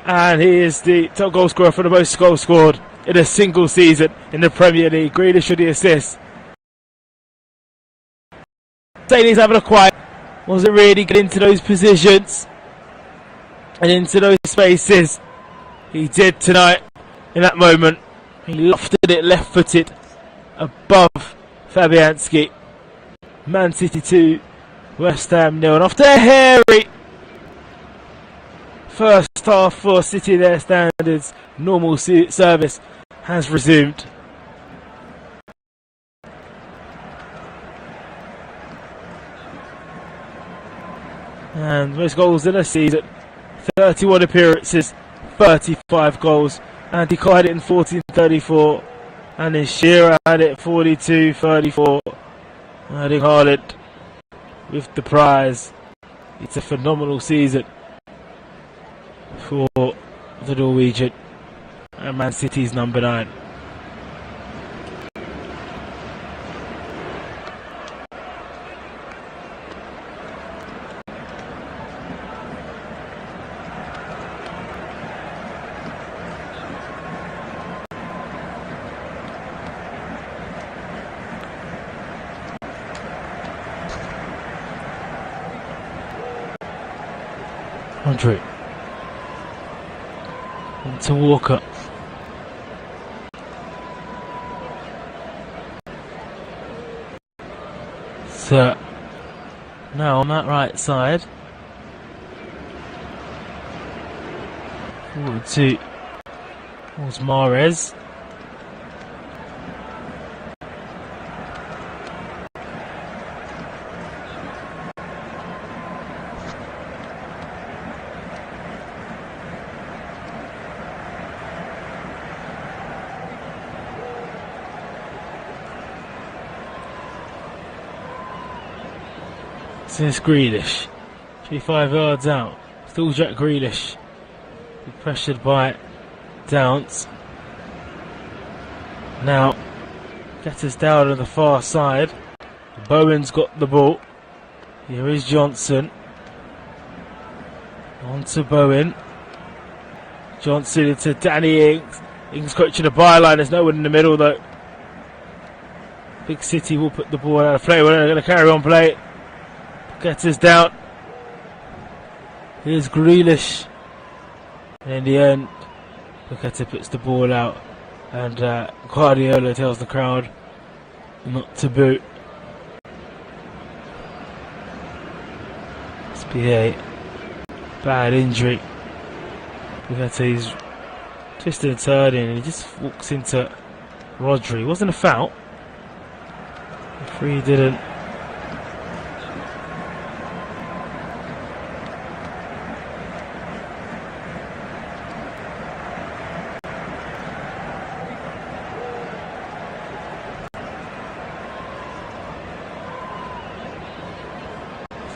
And he is the top goal scorer for the most goals scored in a single season in the Premier League. Grealish should the assist. He's having a quiet. Wasn't really getting into those positions and into those spaces. He did tonight in that moment. He lofted it left-footed above Fabianski. Man City 2, West Ham 0. And after a hairy first half for City, their standards, normal service has resumed. And most goals in a season, 31 appearances, 35 goals. And he caught it in 14-34. And then Shearer had it 42-34. Erling Haaland with the prize. It's a phenomenal season for the Norwegian. And Man City's number 9. Andre into Walker. So now on that right side, forward to towards Mahrez. It's Grealish, 25 yards out, still Jack Grealish, pressured by Downs. Now, get us down on the far side. Bowen's got the ball. Here is Johnson. On to Bowen. Johnson into Danny Ings. Ings coaching the byline, there's no one in the middle though. Big City will put the ball out of play, we're going to carry on play. Gets us down. Here's Grealish. And in the end, Paqueta puts the ball out. And Guardiola tells the crowd not to boo. Must be a bad injury. Paqueta's twisted and turning and he just walks into Rodri. It wasn't a foul. The referee didn't.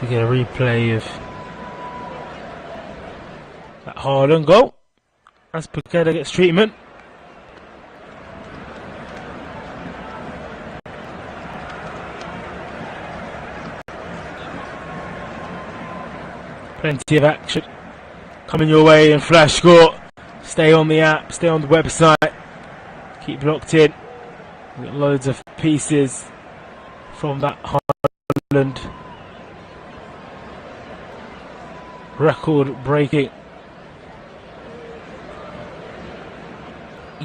To get a replay of that Haaland goal as Paqueta gets treatment. Plenty of action coming your way in Flash Score. Stay on the app, stay on the website, keep locked in. We've got loads of pieces from that Haaland record breaking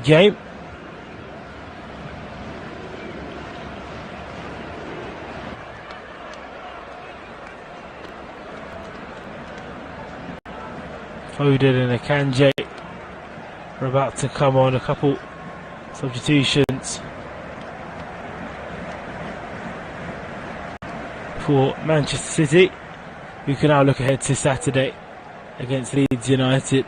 game. Foden and Akanji are about to come on. A couple Substitutions for Manchester City, who can now look ahead to Saturday against Leeds United.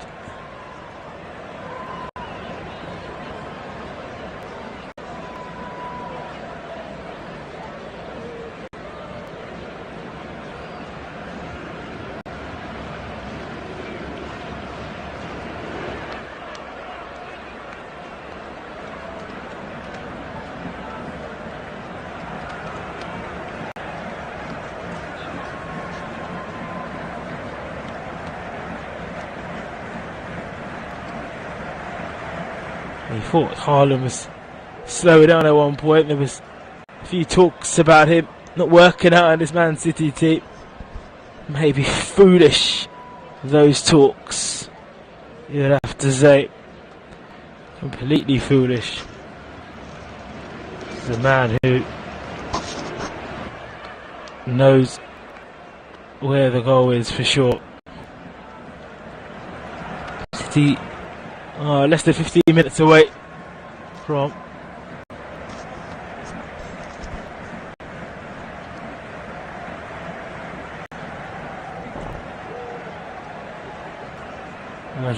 He thought Haaland was slowing down at one point. There was a few talks about him not working out in this Man City team. Maybe foolish, those talks, you'd have to say. Completely foolish. He's a man who knows where the goal is for sure. City less than 15 minutes away from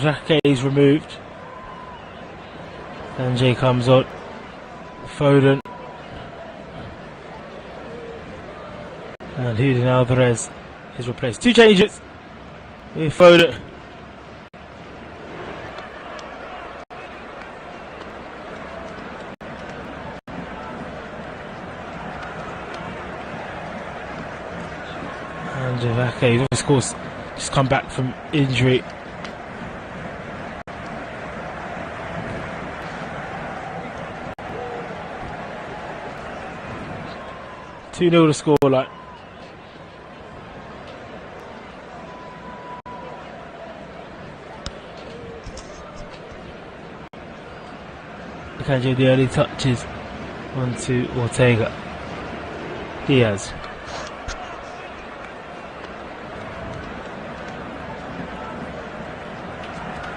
Xhaka is removed. Sanjay comes on. Foden and Julian Alvarez is replaced. Two changes with Foden. And Xhaka, of course, just come back from injury. Two 0 to score line. Akanji the early touches onto Ortega. Diaz.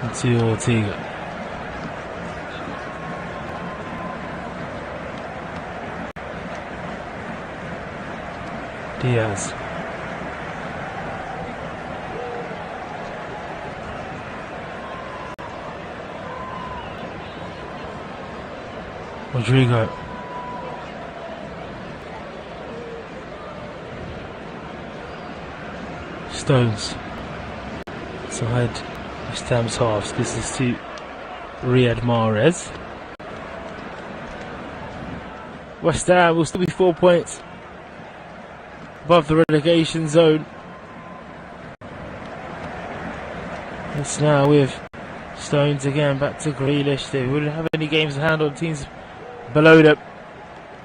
Onto Ortega. Diaz. Rodrigo. Stones. Side West Ham's halves. This is to Riyad Mahrez. West Ham will still be 4 points above the relegation zone. It's now with Stones again, back to Grealish. They wouldn't have any games in hand on teams below them.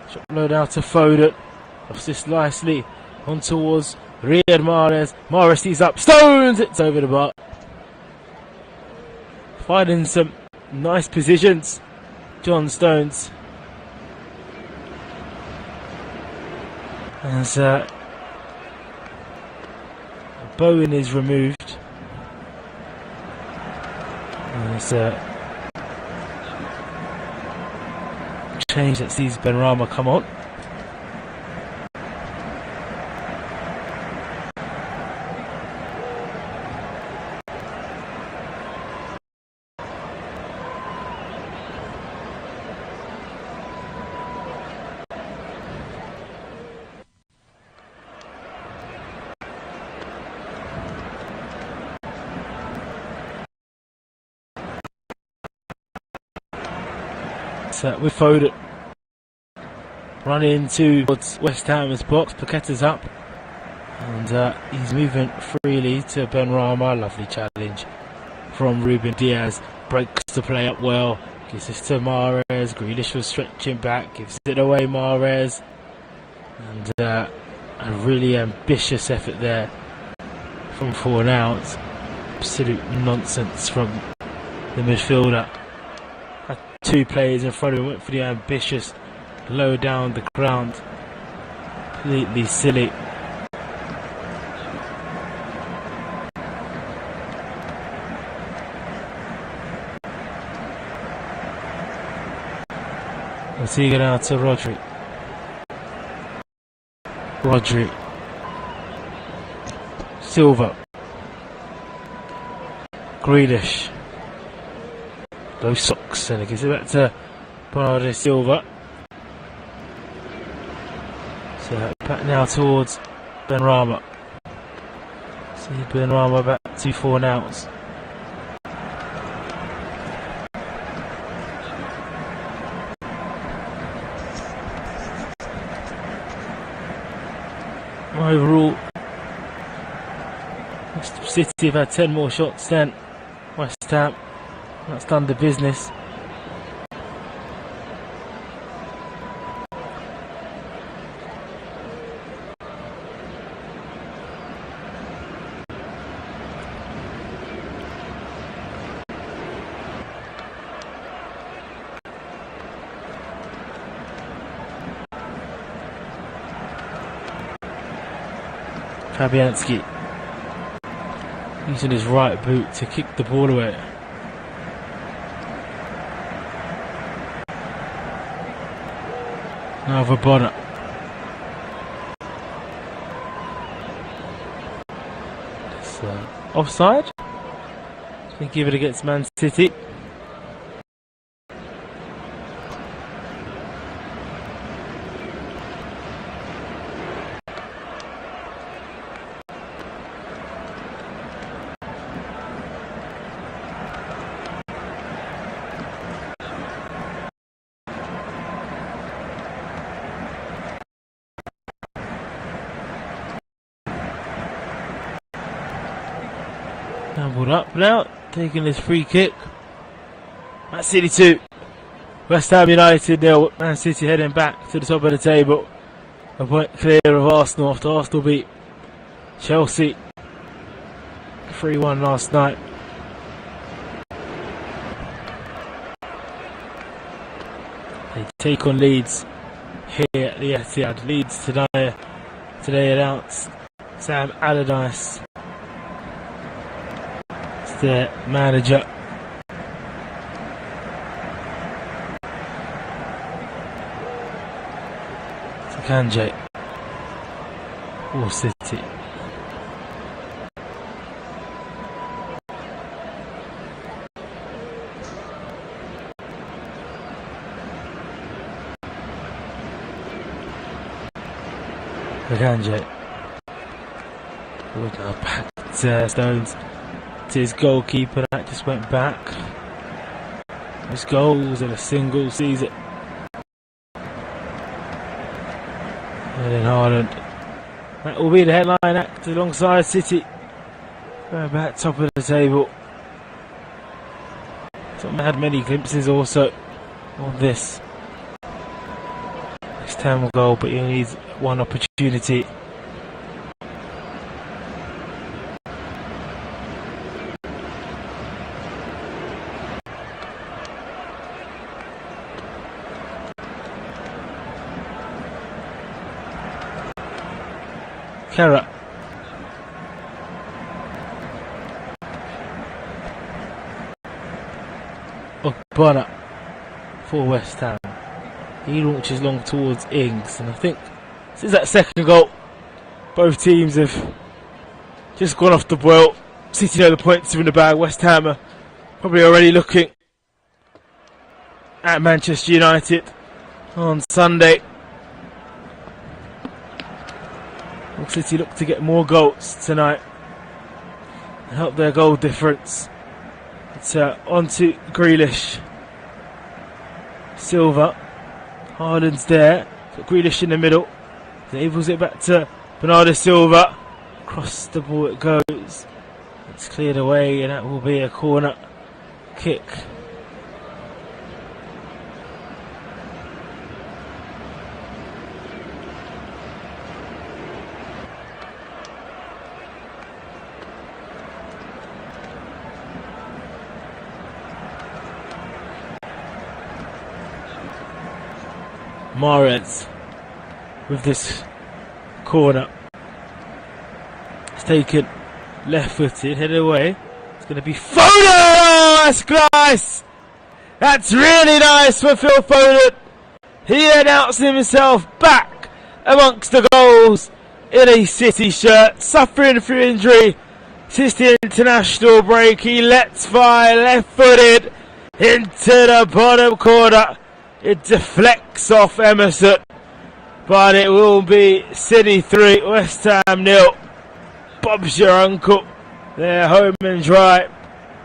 Shot low down to Foden. Off this nicely on towards Riyad Mahrez. Mahrez sees up. Stones! It's over the bar. Finding some nice positions. John Stones. As Bowen is removed. There's a change that sees Benrahma come on. With Foden running towards West Ham's box. Paqueta's up and he's moving freely to Benrahma. Lovely challenge from Ruben Diaz. Breaks the play up well. Gives this to Mahrez. Grealish was stretching back. Gives it away Mahrez. And a really ambitious effort there from Fornals. Absolute nonsense from the midfielder. Two players in front of him, went for the ambitious low down the ground. Completely silly. Ortega now to Rodri. Rodri. Silva. Grealish. Those socks, and it gives it back to Bernardo Silva. So back now towards Benrahma. See Benrahma back 2-4 now. Overall, City have had 10 more shots than West Ham. That's done the business. Fabianski using his right boot to kick the ball away. Now Vabona. It's offside. I think give it against Man City. Gambled up now, taking this free kick. Man City 2. West Ham United 0. Man City heading back to the top of the table. A point clear of Arsenal after Arsenal beat Chelsea 3-1 last night. They take on Leeds here at the Etihad. Leeds today announced Sam Allardyce, their manager. Kanje. All City. Kanje. Back to Stones. To his goalkeeper, that just went back. His goals in a single sees it. And then Haaland. That will be the headline act alongside City. Going back top of the table. Tottenham had many glimpses also on this. West Ham goal, but he needs one opportunity. Kara. Ogbonna for West Ham. He launches long towards Ings, and I think since that second goal, both teams have just gone off the boil. City know the points are in the bag. West Ham are probably already looking at Manchester United on Sunday. City look to get more goals tonight and help their goal difference. It's on to Grealish. Silva. Haaland's there. Got Grealish in the middle. Enables it back to Bernardo Silva. Across the ball it goes. It's cleared away, and that will be a corner kick. Mahrez with this corner. It's taken left footed, headed away. It's going to be Foden! Oh, that's nice! That's really nice for Phil Foden! He announced himself back amongst the goals in a City shirt, suffering through injury since the international break. He lets fly left-footed into the bottom corner. It deflects off Emerson, but it will be City 3, West Ham 0. Bob's your uncle. They're home and dry.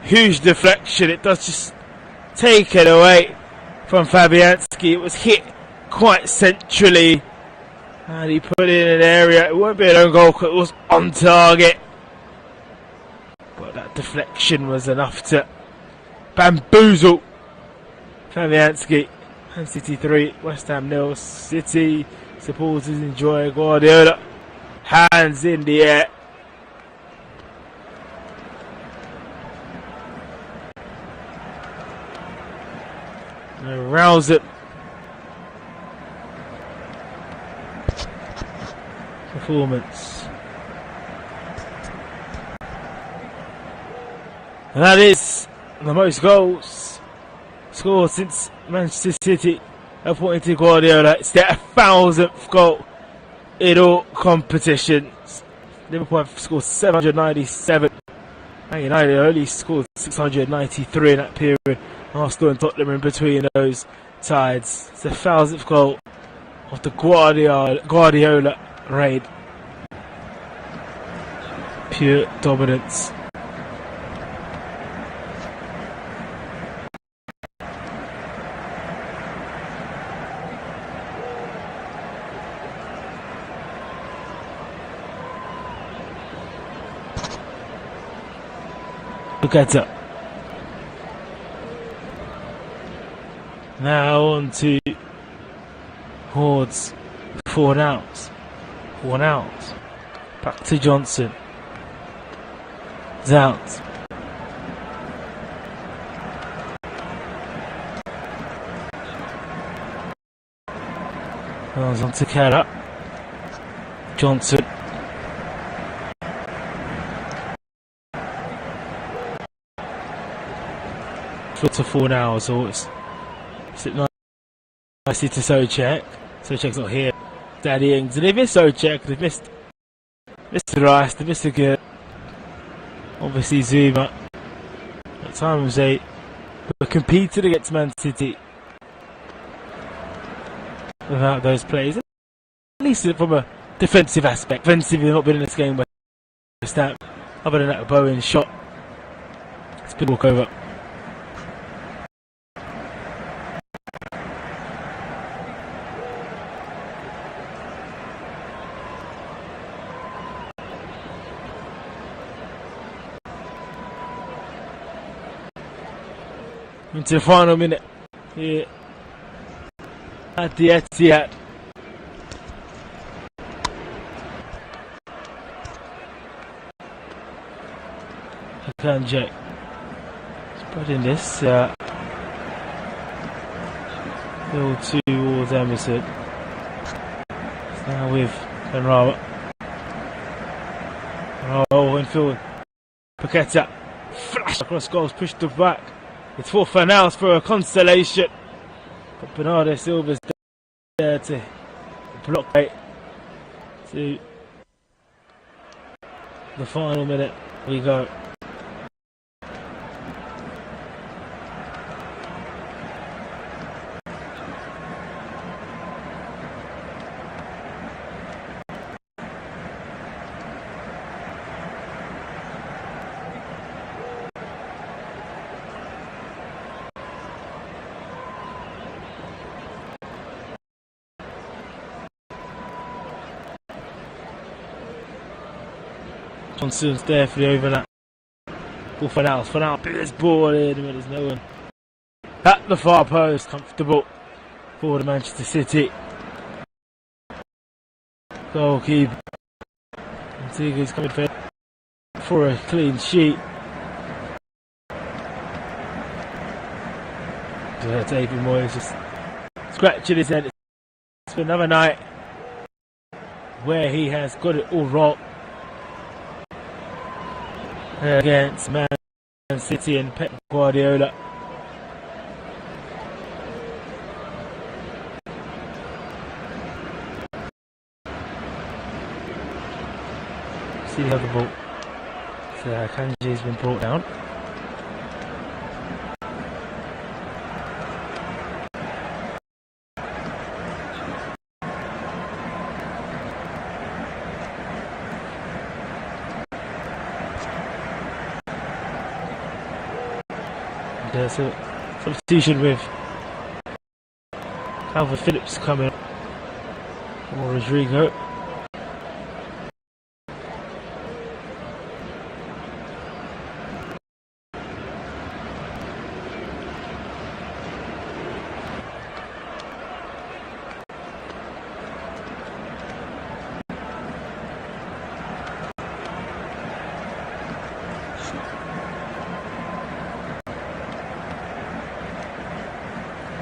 Huge deflection. It does just take it away from Fabianski. It was hit quite centrally, and he put it in an area. It won't be an own goal because it was on target, but that deflection was enough to bamboozle Fabianski. Man City 3, West Ham 0. City supporters enjoy Guardiola. Hands in the air. Rouse it. Performance. And that is the most goals scored since Manchester City appointed Guardiola. It's their 1,000th goal in all competitions. Liverpool have scored 797. Man United only scored 693 in that period. Arsenal and Tottenham in between those sides. It's the 1,000th goal of the Guardiola raid. Pure dominance. Look at that. Now on to Hordes. 4 outs. 1 out. Back to Johnson. It's out. Goes on to Keller. Johnson. To 4 now, so it's nicely to Souček. Souček's not here. Danny Ings, and they missed Souček. They've missed Rice. They missed a good. Obviously Zuma. At times they were competing against Man City without those players. At least from a defensive aspect. Offensively, they've not been in this game. West Ham. Other than that, Bowen's shot. It's been a walk over. Into the final minute here at the Etihad. Akanji spreading this hill towards Emerson. It's now with Benrahma. Oh, infield. Paqueta flash across goals, pushed the back. It's for Fornals for a consolation, but Bernardo Silva's there to block it to the final minute. We go. Johnson's there for the overlap. Ball for now. This ball in when there's no one. At the far post, comfortable for the Manchester City. Goalkeeper. Antigua coming for a clean sheet. David Moyes just scratching his head. It's been another night where he has got it all wrong against Man City and Pep Guardiola. City have the ball. So Kanji has been brought down. There's a substitution with Calvin Phillips coming for Rodrigo.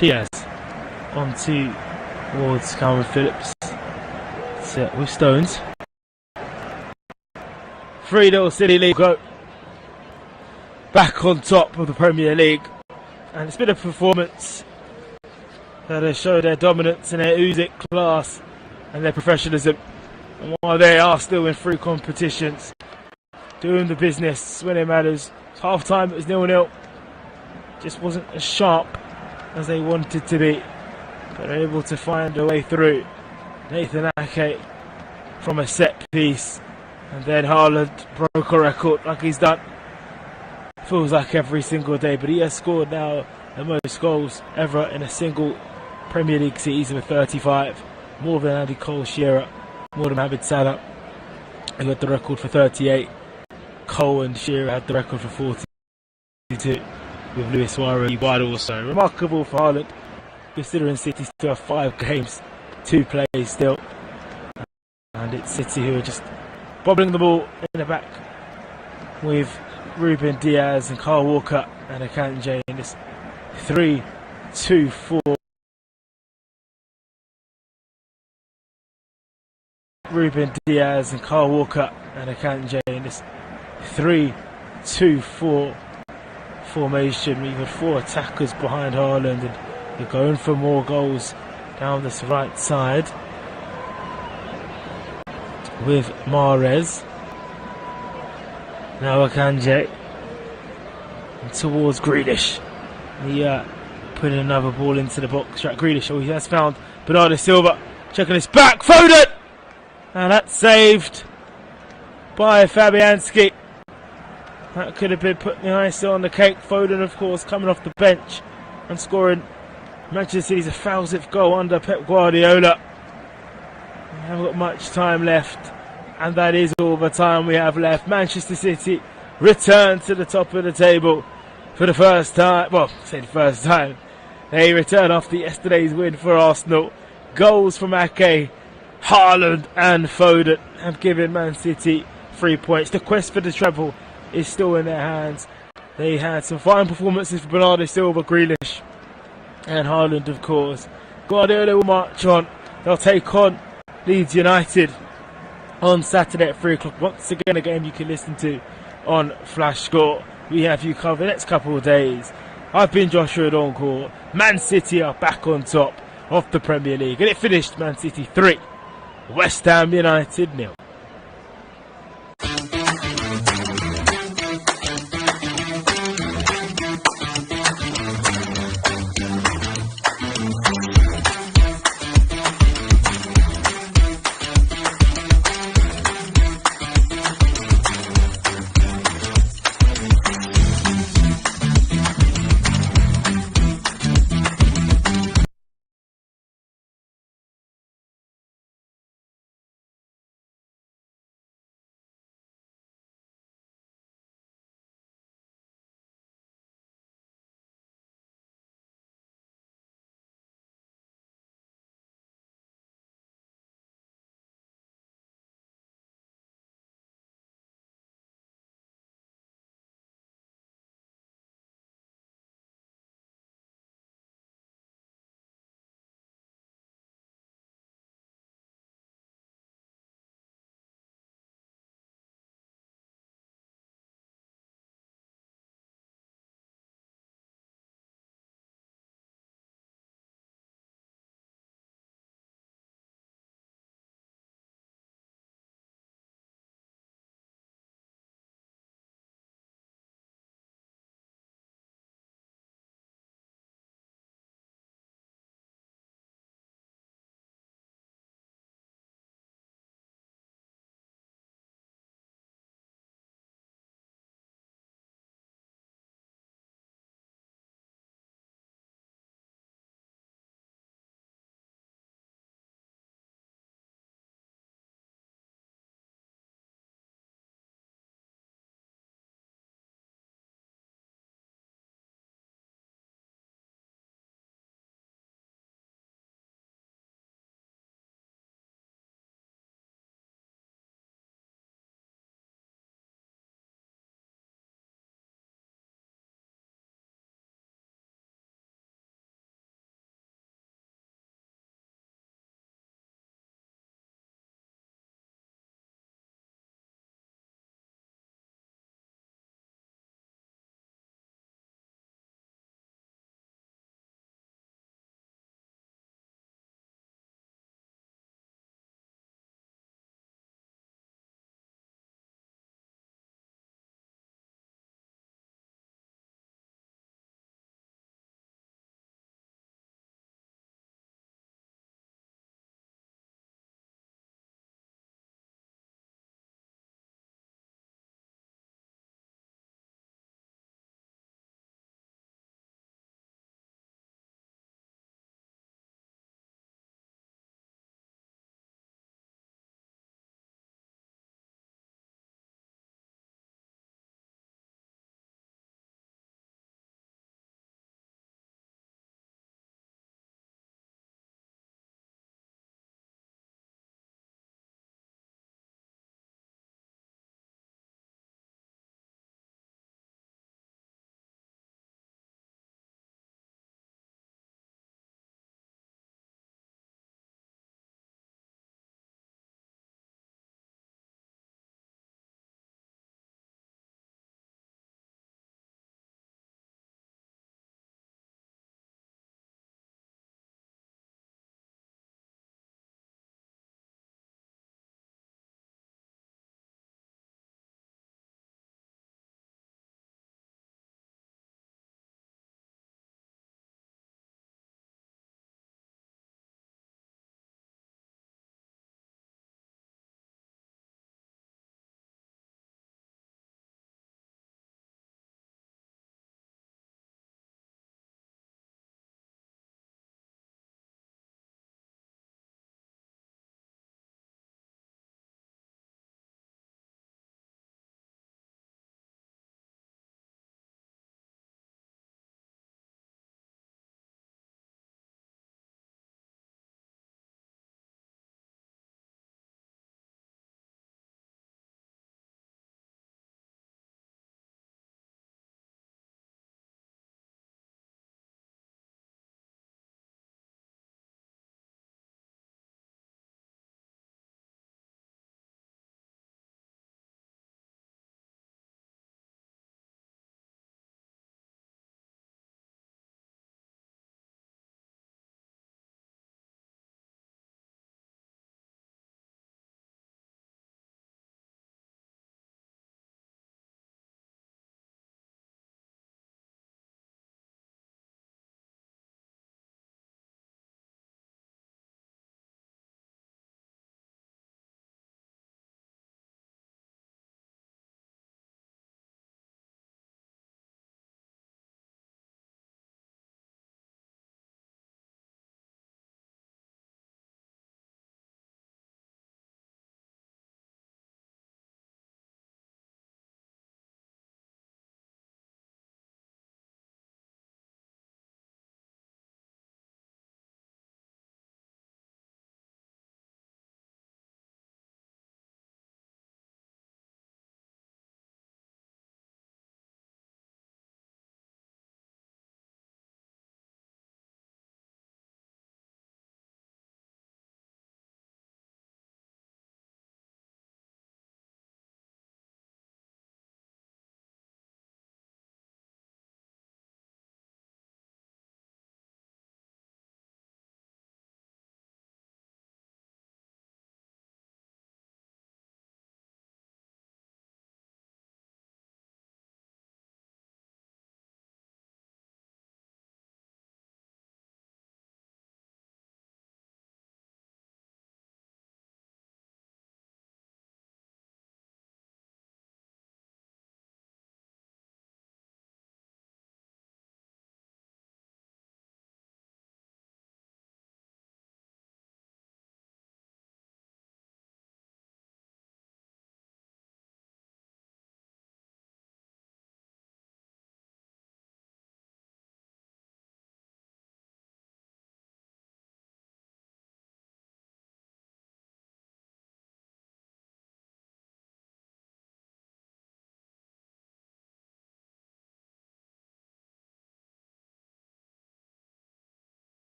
Diaz on towards Calvin Phillips. Set with Stones. 3-0 City League go. Back on top of the Premier League. And it's been a performance that has showed their dominance and their oozing class and their professionalism. And while they are still in 3 competitions, doing the business when it matters. Half time it was 0-0. Just wasn't as sharp as they wanted to be, but are able to find a way through. Nathan Ake from a set piece, and then Haaland broke a record like he's done. Feels like every single day, but he has scored now the most goals ever in a single Premier League season with 35, more than Andy Cole Shearer, more than Mohamed Salah, who had the record for 38. Cole and Shearer had the record for 42. With Luis Suarez wide also. Remarkable for Haaland, considering City still have 5 games to play still. And it's City who are just bobbling the ball in the back with Ruben Diaz and Kyle Walker and Akanji in this 3-2-4. Ruben Diaz and Kyle Walker and Akanji in this 3-2-4 formation. We've had 4 attackers behind Haaland, and they're going for more goals down this right side with Mahrez. Now Akanji and towards Grealish. He put another ball into the box. Right, Grealish, he has found Bernardo Silva, checking his back, Foden! And that's saved by Fabianski. That could have been putting the icing on the cake. Foden, of course, coming off the bench and scoring Manchester City's 1,000th goal under Pep Guardiola. We haven't got much time left, and that is all the time we have left. Manchester City return to the top of the table for the first time. Well, I say the first time. They return after yesterday's win for Arsenal. Goals from Ake, Haaland and Foden have given Man City 3 points. The quest for the treble is still in their hands. They had some fine performances for Bernardo Silva, Grealish and Haaland, of course. Guardiola will march on. They'll take on Leeds United on Saturday at 3 o'clock. Once again, a game you can listen to on Flash Score. We have you covered the next couple of days. I've been Joshua Doncourt. Man City are back on top of the Premier League, and it finished Man City 3, West Ham United 0.